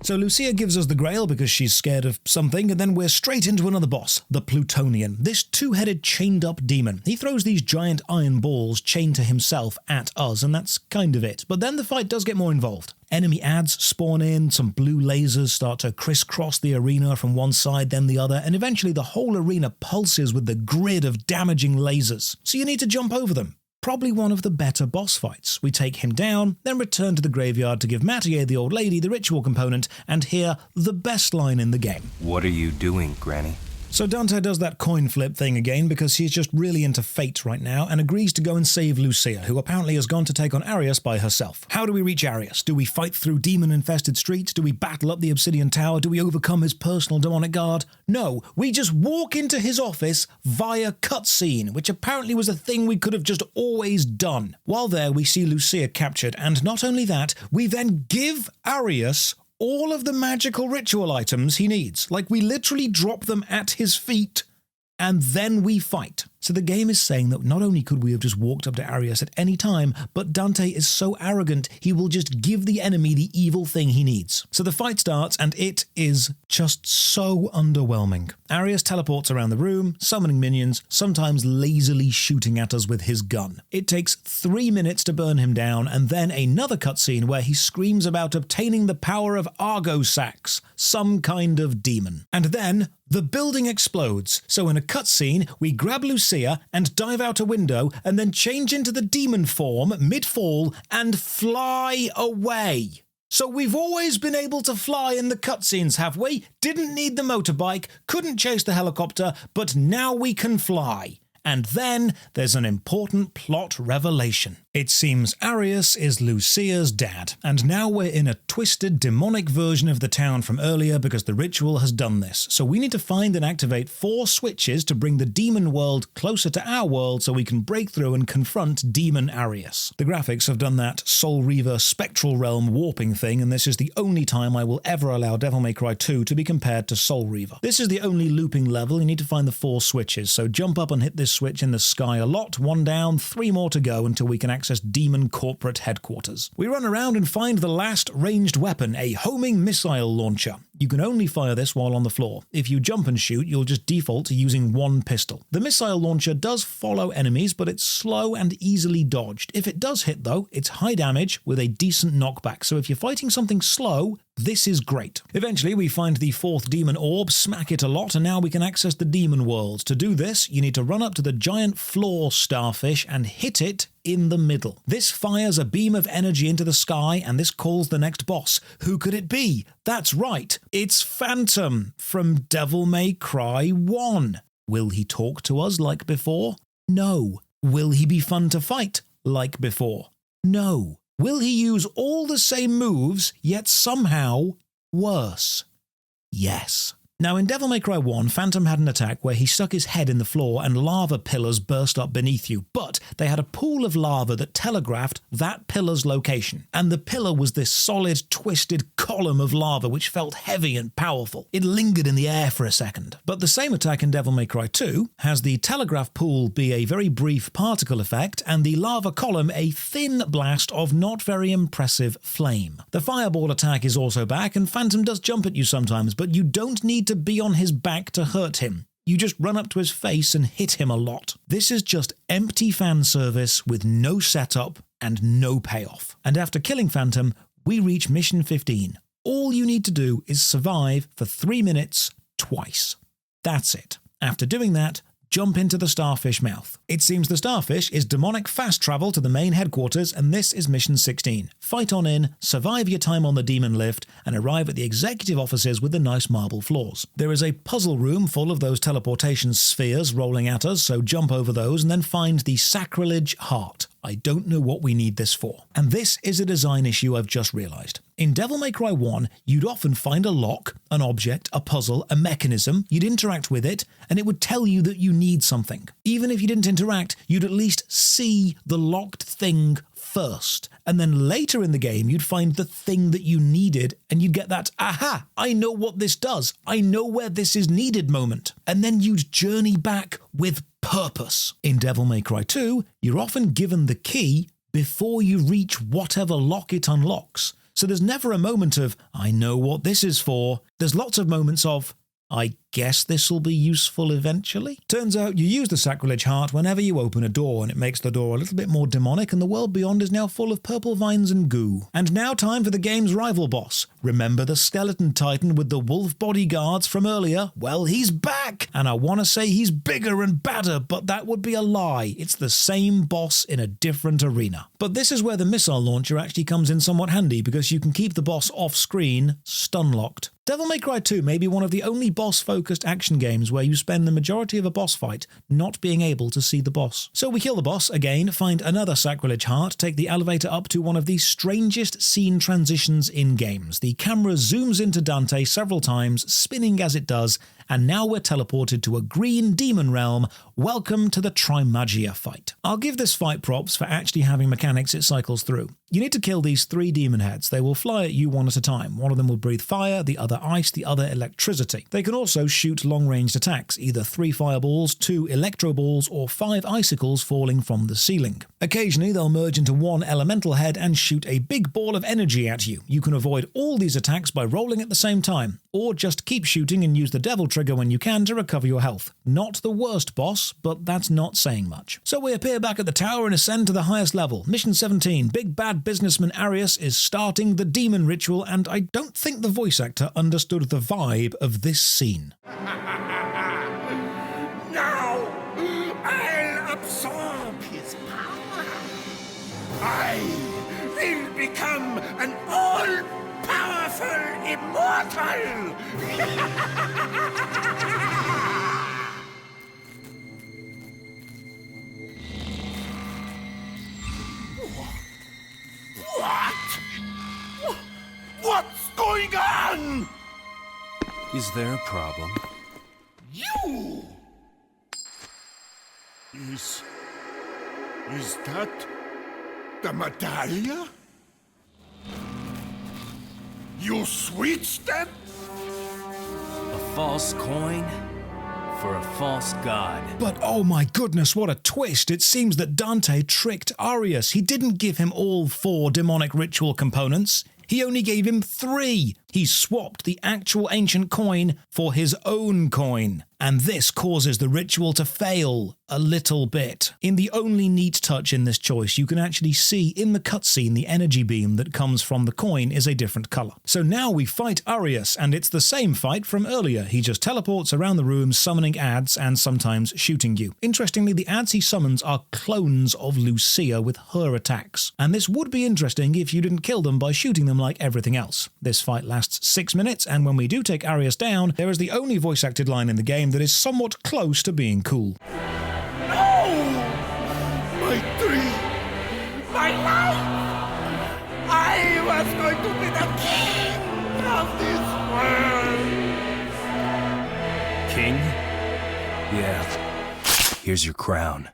So Lucia gives us the Grail because she's scared of something, and then we're straight into another boss, the Plutonian. This 2-headed chained-up demon. He throws these giant iron balls chained to himself at us, and that's kind of it. But then the fight does get more involved. Enemy adds spawn in, some blue lasers start to crisscross the arena from one side then the other, and eventually the whole arena pulses with the grid of damaging lasers. So you need to jump over them. Probably one of the better boss fights. We take him down, then return to the graveyard to give Mathieu the old lady the ritual component, and hear the best line in the game. What are you doing, Granny? So Dante does that coin flip thing again because he's just really into fate right now and agrees to go and save Lucia, who apparently has gone to take on Arius by herself. How do we reach Arius? Do we fight through demon-infested streets? Do we battle up the obsidian tower? Do we overcome his personal demonic guard? No, we just walk into his office via cutscene, which apparently was a thing we could have just always done. While there, we see Lucia captured, and not only that, we then give Arius all of the magical ritual items he needs. Like, we literally drop them at his feet, and then we fight. So the game is saying that not only could we have just walked up to Arius at any time, but Dante is so arrogant he will just give the enemy the evil thing he needs. So the fight starts, and it is just so underwhelming. Arius teleports around the room, summoning minions, sometimes lazily shooting at us with his gun. It takes 3 minutes to burn him down, and then another cutscene where he screams about obtaining the power of Argosax, some kind of demon. And then the building explodes, so in a cutscene, we grab Lucia and dive out a window and then change into the demon form mid-fall and fly away. So we've always been able to fly in the cutscenes, have we? Didn't need the motorbike, couldn't chase the helicopter, but now we can fly. And then there's an important plot revelation. It seems Arius is Lucia's dad, and now we're in a twisted, demonic version of the town from earlier because the ritual has done this. So we need to find and activate 4 switches to bring the demon world closer to our world so we can break through and confront demon Arius. The graphics have done that Soul Reaver spectral realm warping thing, and this is the only time I will ever allow Devil May Cry 2 to be compared to Soul Reaver. This is the only looping level. You need to find the 4 switches, so jump up and hit this switch in the sky a lot. 1 down, 3 more to go until we can access demon corporate headquarters. We run around and find the last ranged weapon, a homing missile launcher. You can only fire this while on the floor. If you jump and shoot, you'll just default to using 1 pistol. The missile launcher does follow enemies, but it's slow and easily dodged. If it does hit though, it's high damage with a decent knockback, so if you're fighting something slow, this is great. Eventually, we find the 4th demon orb, smack it a lot, and now we can access the demon world. To do this, you need to run up to the giant floor starfish and hit it in the middle. This fires a beam of energy into the sky, and this calls the next boss. Who could it be? That's right, it's Phantom from Devil May Cry 1. Will he talk to us like before? No. Will he be fun to fight like before? No. Will he use all the same moves, yet somehow worse? Yes. Now, in Devil May Cry 1, Phantom had an attack where he stuck his head in the floor and lava pillars burst up beneath you, but they had a pool of lava that telegraphed that pillar's location. And the pillar was this solid, twisted column of lava which felt heavy and powerful. It lingered in the air for a second. But the same attack in Devil May Cry 2 has the telegraph pool be a very brief particle effect and the lava column a thin blast of not very impressive flame. The fireball attack is also back, and Phantom does jump at you sometimes, but you don't need to be on his back to hurt him. You just run up to his face and hit him a lot. This is just empty fan service with no setup and no payoff. And after killing Phantom, we reach mission 15. All you need to do is survive for 3 minutes twice. That's it. After doing that, jump into the starfish mouth. It seems the starfish is demonic fast travel to the main headquarters, and this is mission 16. Fight on in, survive your time on the demon lift, and arrive at the executive offices with the nice marble floors. There is a puzzle room full of those teleportation spheres rolling at us, so jump over those and then find the sacrilege heart. I don't know what we need this for. And this is a design issue I've just realized. In Devil May Cry 1, you'd often find a lock, an object, a puzzle, a mechanism, you'd interact with it, and it would tell you that you need something. Even if you didn't interact, you'd at least see the locked thing first. And then later in the game, you'd find the thing that you needed, and you'd get that, aha, I know what this does. I know where this is needed moment. And then you'd journey back with purpose. In Devil May Cry 2, you're often given the key before you reach whatever lock it unlocks. So there's never a moment of, I know what this is for. There's lots of moments of, I guess this will be useful eventually. Turns out you use the sacrilege heart whenever you open a door, and it makes the door a little bit more demonic, and the world beyond is now full of purple vines and goo. And now time for the game's rival boss. Remember the skeleton titan with the wolf bodyguards from earlier? Well, he's back! And I want to say he's bigger and badder, but that would be a lie. It's the same boss in a different arena. But this is where the missile launcher actually comes in somewhat handy, because you can keep the boss off screen, stun-locked. Devil May Cry 2 may be one of the only boss-focused action games where you spend the majority of a boss fight not being able to see the boss. So we kill the boss again, find another sacrilege heart, take the elevator up to one of the strangest scene transitions in games. The camera zooms into Dante several times, spinning as it does, and now we're teleported to a green demon realm. Welcome to the Trimagia fight. I'll give this fight props for actually having mechanics it cycles through. You need to kill these 3 demon heads. They will fly at you one at a time. One of them will breathe fire, the other ice, the other electricity. They can also shoot long-ranged attacks, either 3 fireballs, 2 electro balls, or 5 icicles falling from the ceiling. Occasionally, they'll merge into 1 elemental head and shoot a big ball of energy at you. You can avoid all these attacks by rolling at the same time, or just keep shooting and use the devil trigger when you can to recover your health. Not the worst boss, but that's not saying much. So we appear back at the tower and ascend to the highest level. Mission 17, Big Bad Businessman Arius is starting the demon ritual, and I don't think the voice actor understood the vibe of this scene. Now I'll absorb his power. I will become an all-powerful immortal. done! Is there a problem? You! Is that the medallion? You switched them? A false coin for a false god. But oh my goodness, what a twist! It seems that Dante tricked Arius. He didn't give him all 4 demonic ritual components. He only gave him 3. He swapped the actual ancient coin for his own coin. And this causes the ritual to fail a little bit. In the only neat touch in this choice, you can actually see in the cutscene the energy beam that comes from the coin is a different colour. So now we fight Arius, and it's the same fight from earlier. He just teleports around the room, summoning ads and sometimes shooting you. Interestingly, the ads he summons are clones of Lucia with her attacks. And this would be interesting if you didn't kill them by shooting them like everything else. This fight lasts 6 minutes, and when we do take Arius down, there is the only voice-acted line in the game that is somewhat close to being cool. No! My dream! My life! I was going to be the king of this world! King? Yeah. Here's your crown.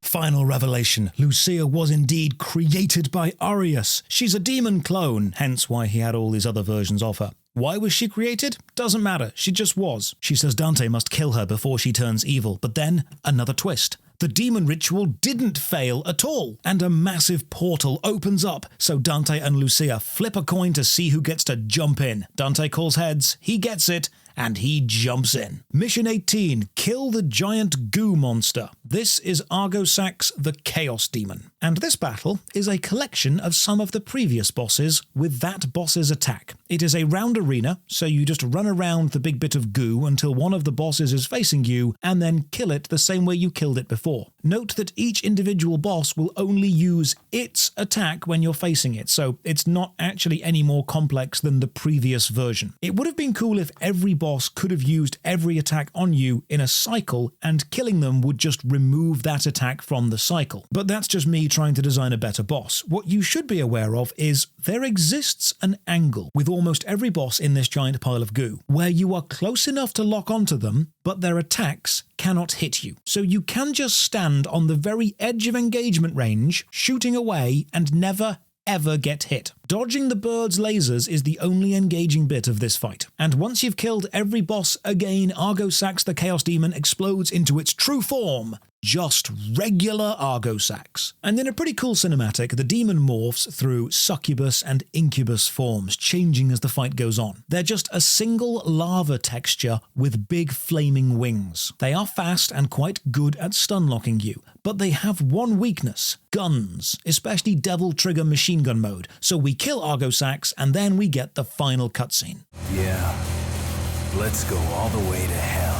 Final revelation. Lucia was indeed created by Arius. She's a demon clone, hence why he had all these other versions of her. Why was she created? Doesn't matter, she just was. She says Dante must kill her before she turns evil, but then another twist. The demon ritual didn't fail at all, and a massive portal opens up, so Dante and Lucia flip a coin to see who gets to jump in. Dante calls heads, he gets it, and he jumps in. Mission 18, kill the giant goo monster. This is Argosax the Chaos Demon. And this battle is a collection of some of the previous bosses with that boss's attack. It is a round arena, so you just run around the big bit of goo until one of the bosses is facing you, and then kill it the same way you killed it before. Note that each individual boss will only use its attack when you're facing it, so it's not actually any more complex than the previous version. It would have been cool if every boss could have used every attack on you in a cycle, and killing them would just remove that attack from the cycle. But that's just me trying to design a better boss. What you should be aware of is there exists an angle with almost every boss in this giant pile of goo, where you are close enough to lock onto them, but their attacks cannot hit you. So you can just stand on the very edge of engagement range, shooting away, and never ever get hit. Dodging the bird's lasers is the only engaging bit of this fight. And once you've killed every boss again, Argosax the Chaos Demon explodes into its true form. Just regular Argosax. And in a pretty cool cinematic, the demon morphs through succubus and incubus forms, changing as the fight goes on. They're just a single lava texture with big flaming wings. They are fast and quite good at stun-locking you, but they have one weakness: guns, especially Devil Trigger machine gun mode. So we kill Argosax, and then we get the final cutscene. Yeah. Let's go all the way to hell.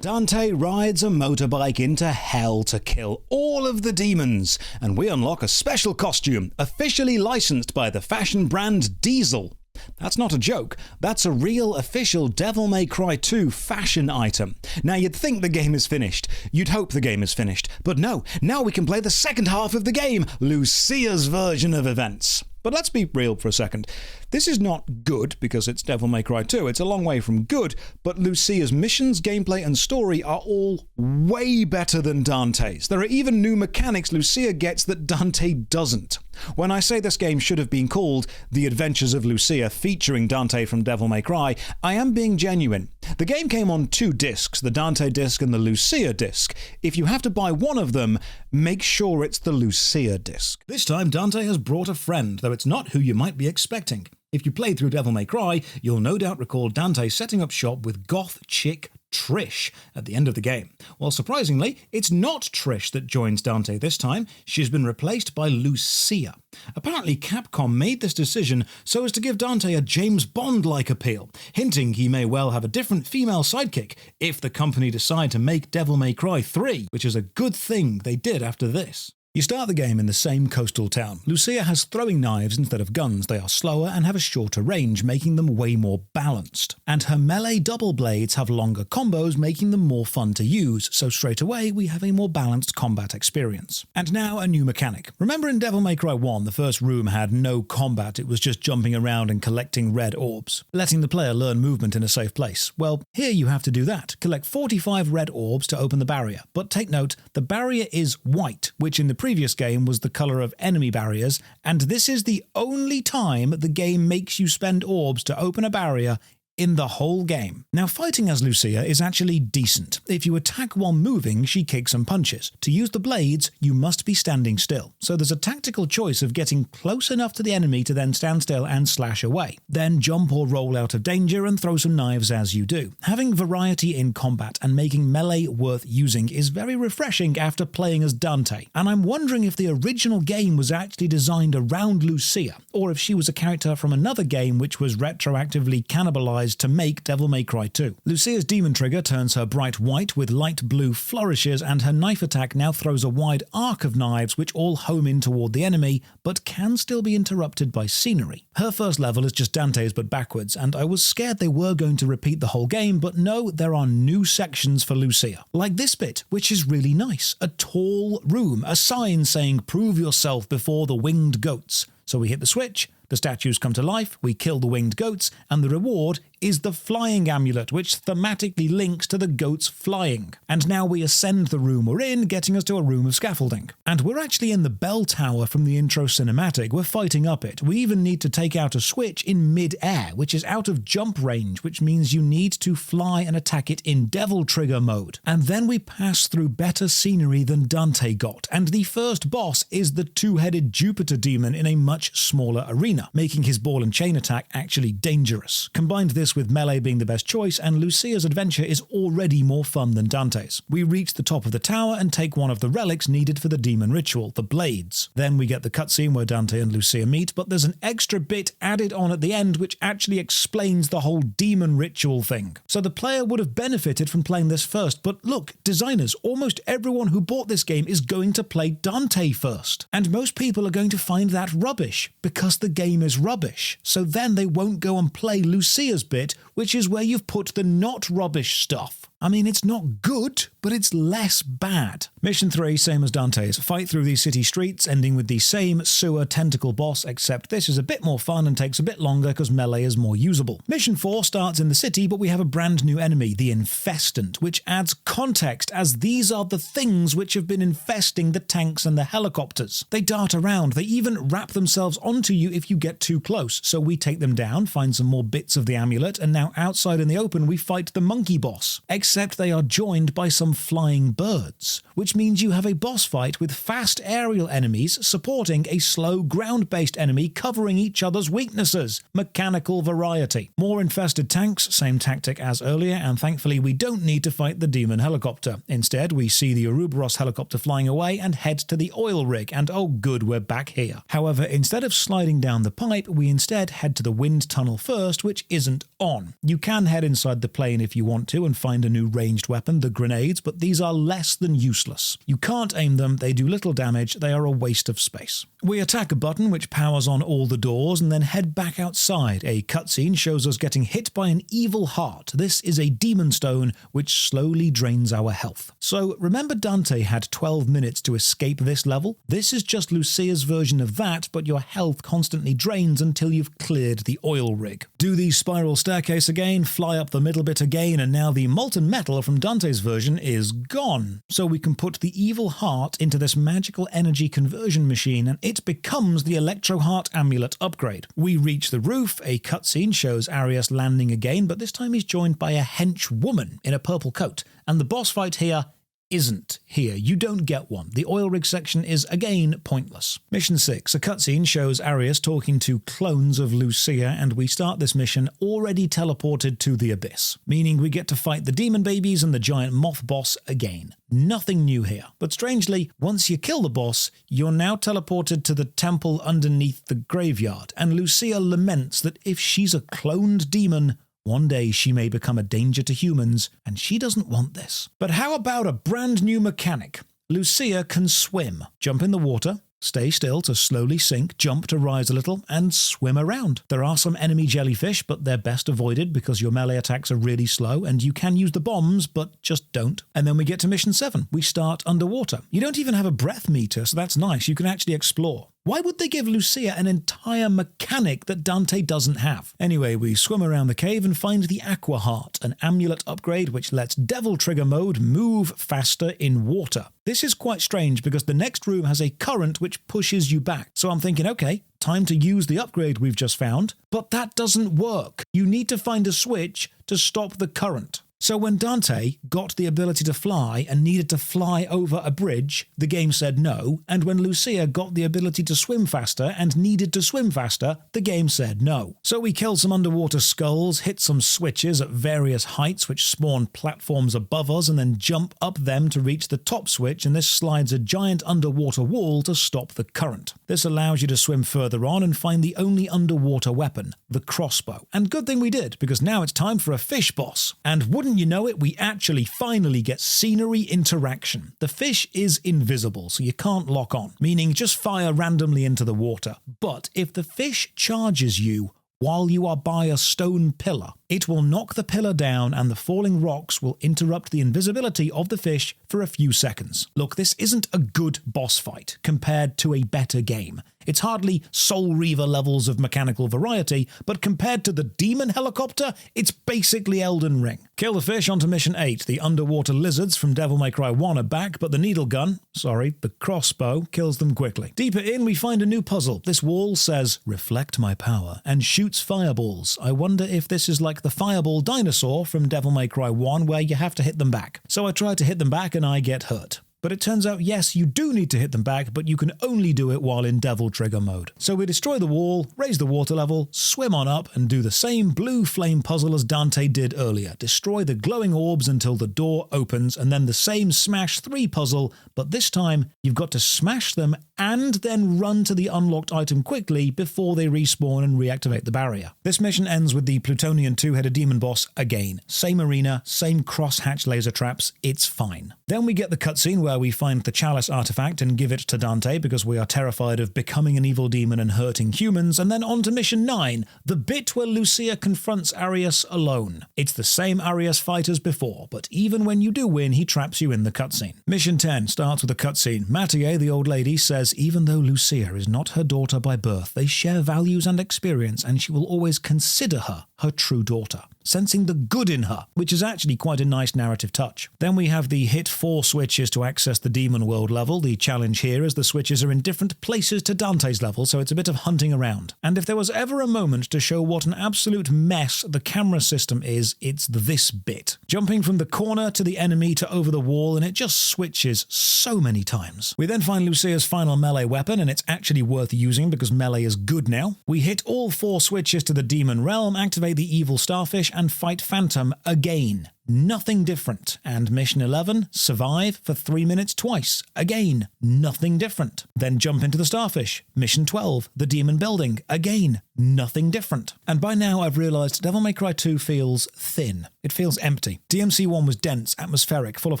Dante rides a motorbike into hell to kill all of the demons, and we unlock a special costume, officially licensed by the fashion brand Diesel. That's not a joke, that's a real official Devil May Cry 2 fashion item. Now you'd think the game is finished, you'd hope the game is finished, but no, now we can play the second half of the game, Lucia's version of events. But let's be real for a second. This is not good because it's Devil May Cry 2. It's a long way from good, but Lucia's missions, gameplay, and story are all way better than Dante's. There are even new mechanics Lucia gets that Dante doesn't. When I say this game should have been called The Adventures of Lucia featuring Dante from Devil May Cry, I am being genuine. The game came on 2 discs, the Dante disc and the Lucia disc. If you have to buy one of them, make sure it's the Lucia disc. This time Dante has brought a friend, though it's not who you might be expecting. If you played through Devil May Cry, you'll no doubt recall Dante setting up shop with goth chick Trish at the end of the game. Well, surprisingly, it's not Trish that joins Dante this time. She's been replaced by Lucia. Apparently, Capcom made this decision so as to give Dante a James Bond-like appeal, hinting he may well have a different female sidekick if the company decide to make Devil May Cry 3, which is a good thing they did after this. You start the game in the same coastal town. Lucia has throwing knives instead of guns. They are slower and have a shorter range, making them way more balanced. And her melee double blades have longer combos, making them more fun to use, so straight away we have a more balanced combat experience. And now a new mechanic. Remember in Devil May Cry 1, the first room had no combat, it was just jumping around and collecting red orbs, letting the player learn movement in a safe place. Well, here you have to do that. Collect 45 red orbs to open the barrier. But take note, the barrier is white, which in the previous game was the color of enemy barriers, and this is the only time the game makes you spend orbs to open a barrier in the whole game. Now, fighting as Lucia is actually decent. If you attack while moving, she kicks and punches. To use the blades, you must be standing still. So there's a tactical choice of getting close enough to the enemy to then stand still and slash away. Then jump or roll out of danger and throw some knives as you do. Having variety in combat and making melee worth using is very refreshing after playing as Dante. And I'm wondering if the original game was actually designed around Lucia, or if she was a character from another game which was retroactively cannibalized to make Devil May Cry 2. Lucia's demon trigger turns her bright white with light blue flourishes, and her knife attack now throws a wide arc of knives which all home in toward the enemy, but can still be interrupted by scenery. Her first level is just Dante's but backwards, and I was scared they were going to repeat the whole game, but no, there are new sections for Lucia. Like this bit, which is really nice. A tall room, a sign saying "Prove yourself before the winged goats." So we hit the switch, the statues come to life, we kill the winged goats, and the reward is the flying amulet, which thematically links to the goats flying. And now we ascend the room we're in, getting us to a room of scaffolding. And we're actually in the bell tower from the intro cinematic, we're fighting up it. We even need to take out a switch in mid-air, which is out of jump range, which means you need to fly and attack it in Devil Trigger mode. And then we pass through better scenery than Dante got, and the first boss is the two-headed Jupiter demon in a much smaller arena, making his ball and chain attack actually dangerous. Combined this with melee being the best choice, and Lucia's adventure is already more fun than Dante's. We reach the top of the tower and take one of the relics needed for the demon ritual, the blades. Then we get the cutscene where Dante and Lucia meet, but there's an extra bit added on at the end which actually explains the whole demon ritual thing. So the player would have benefited from playing this first, but look, designers, almost everyone who bought this game is going to play Dante first. And most people are going to find that rubbish, because the game is rubbish. So then they won't go and play Lucia's bit, which is where you've put the not rubbish stuff. I mean, it's not good, but it's less bad. Mission 3, same as Dante's. Fight through these city streets, ending with the same sewer tentacle boss, except this is a bit more fun and takes a bit longer because melee is more usable. Mission 4 starts in the city, but we have a brand new enemy, the Infestant, which adds context, as these are the things which have been infesting the tanks and the helicopters. They dart around, they even wrap themselves onto you if you get too close, so we take them down, find some more bits of the amulet, and now outside in the open we fight the monkey boss. Except they are joined by some flying birds, which means you have a boss fight with fast aerial enemies supporting a slow ground-based enemy covering each other's weaknesses. Mechanical variety. More infested tanks, same tactic as earlier, and thankfully we don't need to fight the demon helicopter. Instead, we see the Ouroboros helicopter flying away and head to the oil rig, and oh good, we're back here. However, instead of sliding down the pipe, we instead head to the wind tunnel first, which isn't on. You can head inside the plane if you want to and find a new ranged weapon, the grenades, but these are less than useless. You can't aim them, they do little damage, they are a waste of space. We attack a button which powers on all the doors and then head back outside. A cutscene shows us getting hit by an evil heart. This is a demon stone which slowly drains our health. So remember Dante had 12 minutes to escape this level? This is just Lucia's version of that, but your health constantly drains until you've cleared the oil rig. Do the spiral staircase again, fly up the middle bit again, and now the molten metal from Dante's version is gone. So we can put the evil heart into this magical energy conversion machine and it becomes the Electro Heart Amulet upgrade. We reach the roof, a cutscene shows Arius landing again, but this time he's joined by a hench woman in a purple coat, and the boss fight here isn't here. You don't get one. The oil rig section is again pointless. Mission 6. A cutscene shows Arius talking to clones of Lucia, and we start this mission already teleported to the abyss, meaning we get to fight the demon babies and the giant moth boss again. Nothing new here. But strangely, once you kill the boss, you're now teleported to the temple underneath the graveyard, and Lucia laments that if she's a cloned demon, one day she may become a danger to humans, and she doesn't want this. But how about a brand new mechanic? Lucia can swim. Jump in the water, stay still to slowly sink, jump to rise a little, and swim around. There are some enemy jellyfish, but they're best avoided because your melee attacks are really slow, and you can use the bombs, but just don't. And then we get to mission 7. We start underwater. You don't even have a breath meter, so that's nice. You can actually explore. Why would they give Lucia an entire mechanic that Dante doesn't have? Anyway, we swim around the cave and find the Aqua Heart, an amulet upgrade which lets Devil Trigger mode move faster in water. This is quite strange because the next room has a current which pushes you back. So I'm thinking, okay, time to use the upgrade we've just found. But that doesn't work. You need to find a switch to stop the current. So when Dante got the ability to fly and needed to fly over a bridge, the game said no, and when Lucia got the ability to swim faster and needed to swim faster, the game said no. So we killed some underwater skulls, hit some switches at various heights which spawn platforms above us, and then jump up them to reach the top switch, and this slides a giant underwater wall to stop the current. This allows you to swim further on and find the only underwater weapon, the crossbow. And good thing we did, because now it's time for a fish boss. And wouldn't you know it, we actually finally get scenery interaction. The fish is invisible, so you can't lock on, meaning just fire randomly into the water. But if the fish charges you while you are by a stone pillar, it will knock the pillar down and the falling rocks will interrupt the invisibility of the fish for a few seconds. Look, this isn't a good boss fight compared to a better game. It's hardly Soul Reaver levels of mechanical variety, but compared to the Demon Helicopter, it's basically Elden Ring. Kill the fish onto mission 8. The underwater lizards from Devil May Cry 1 are back, but the the crossbow, kills them quickly. Deeper in, we find a new puzzle. This wall says, "Reflect my power," and shoots fireballs. I wonder if this is like the fireball dinosaur from Devil May Cry 1, where you have to hit them back. So I try to hit them back and I get hurt. But it turns out, yes, you do need to hit them back, but you can only do it while in Devil Trigger mode. So we destroy the wall, raise the water level, swim on up, and do the same blue flame puzzle as Dante did earlier. Destroy the glowing orbs until the door opens, and then the same Smash 3 puzzle, but this time you've got to smash them and then run to the unlocked item quickly before they respawn and reactivate the barrier. This mission ends with the Plutonian 2-headed demon boss again. Same arena, same cross-hatch laser traps, it's fine. Then we get the cutscene where we find the Chalice artifact and give it to Dante because we are terrified of becoming an evil demon and hurting humans, and then on to mission 9, the bit where Lucia confronts Arius alone. It's the same Arius fight as before, but even when you do win, he traps you in the cutscene. Mission 10 starts with a cutscene. Mathieu, the old lady, says even though Lucia is not her daughter by birth, they share values and experience, and she will always consider her her true daughter, sensing the good in her, which is actually quite a nice narrative touch. Then we have the hit 4 switches to access the Demon World level. The challenge here is the switches are in different places to Dante's level, so it's a bit of hunting around. And if there was ever a moment to show what an absolute mess the camera system is, it's this bit. Jumping from the corner to the enemy to over the wall, and it just switches so many times. We then find Lucia's final melee weapon, and it's actually worth using because melee is good now. We hit all 4 switches to the Demon Realm, activate the evil starfish, and fight Phantom again. Nothing different. And mission 11, survive for 3 minutes twice. Again, nothing different. Then jump into the starfish. Mission 12, the demon building. Again, nothing different. And by now I've realised Devil May Cry 2 feels thin. It feels empty. DMC1 was dense, atmospheric, full of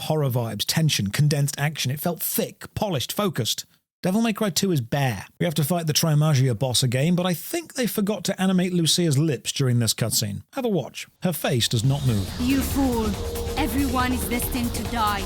horror vibes, tension, condensed action. It felt thick, polished, focused. Devil May Cry 2 is bare. We have to fight the Trimagia boss again, but I think they forgot to animate Lucia's lips during this cutscene. Have a watch. Her face does not move. You fool! Everyone is destined to die.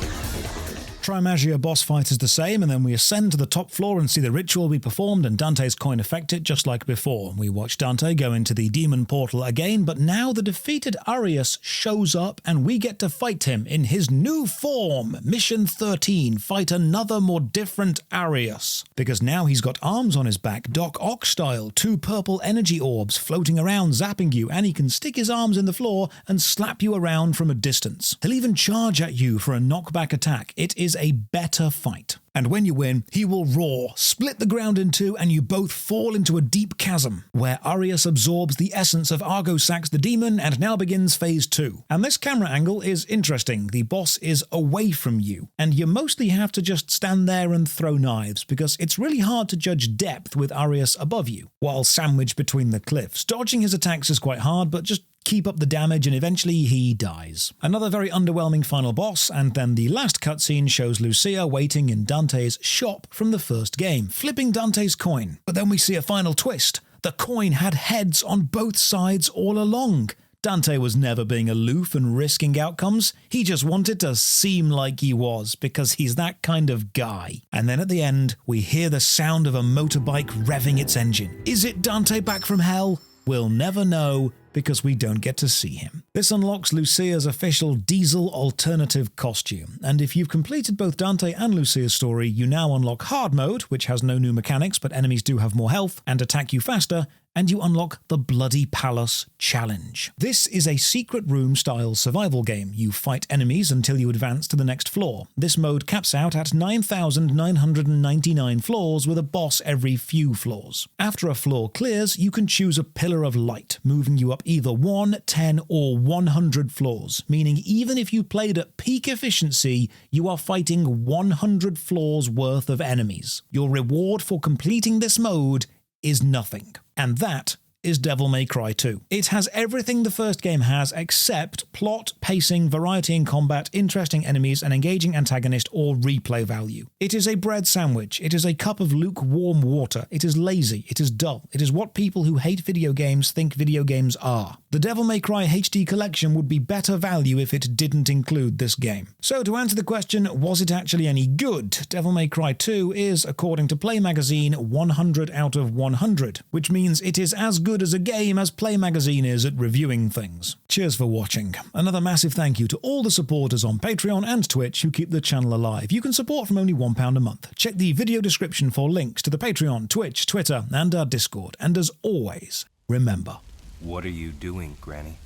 Trimagia boss fight is the same, and then we ascend to the top floor and see the ritual we performed, and Dante's coin affected just like before. We watch Dante go into the demon portal again, but now the defeated Arius shows up and we get to fight him in his new form. Mission 13, fight another more different Arius. Because now he's got arms on his back, Doc Ock style, 2 purple energy orbs floating around zapping you, and he can stick his arms in the floor and slap you around from a distance. He'll even charge at you for a knockback attack. It is a better fight. And when you win, he will roar, split the ground in 2, and you both fall into a deep chasm, where Arius absorbs the essence of Argosax the demon, and now begins phase 2. And this camera angle is interesting. The boss is away from you, and you mostly have to just stand there and throw knives, because it's really hard to judge depth with Arius above you, while sandwiched between the cliffs. Dodging his attacks is quite hard, but just keep up the damage, and eventually he dies. Another very underwhelming final boss, and then the last cutscene shows Lucia waiting in Dante's shop from the first game, flipping Dante's coin. But then we see a final twist. The coin had heads on both sides all along. Dante was never being aloof and risking outcomes. He just wanted to seem like he was, because he's that kind of guy. And then at the end, we hear the sound of a motorbike revving its engine. Is it Dante back from hell? We'll never know, because we don't get to see him. This unlocks Lucia's official diesel alternative costume, and if you've completed both Dante and Lucia's story, you now unlock hard mode, which has no new mechanics, but enemies do have more health and attack you faster, and you unlock the Bloody Palace Challenge. This is a secret room style survival game. You fight enemies until you advance to the next floor. This mode caps out at 9,999 floors with a boss every few floors. After a floor clears, you can choose a pillar of light, moving you up either 1, 10 or 100 floors, meaning even if you played at peak efficiency, you are fighting 100 floors worth of enemies. Your reward for completing this mode is nothing. And that is Devil May Cry 2. It has everything the first game has except plot, pacing, variety in combat, interesting enemies, an engaging antagonist, or replay value. It is a bread sandwich. It is a cup of lukewarm water. It is lazy. It is dull. It is what people who hate video games think video games are. The Devil May Cry HD collection would be better value if it didn't include this game. So to answer the question, was it actually any good? Devil May Cry 2 is, according to Play Magazine, 100 out of 100, which means it is as good as a game as Play Magazine is at reviewing things. Cheers for watching. Another massive thank you to all the supporters on Patreon and Twitch who keep the channel alive. You can support from only £1 a month. Check the video description for links to the Patreon, Twitch, Twitter, and our Discord. And as always, remember... What are you doing, Granny?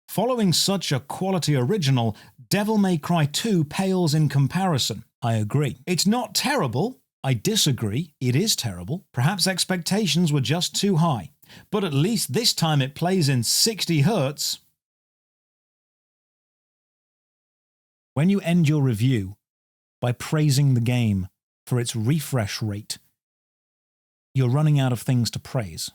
Following such a quality original, Devil May Cry 2 pales in comparison. I agree. It's not terrible. I disagree. It is terrible. Perhaps expectations were just too high. But at least this time it plays in 60 Hz. When you end your review by praising the game for its refresh rate, you're running out of things to praise.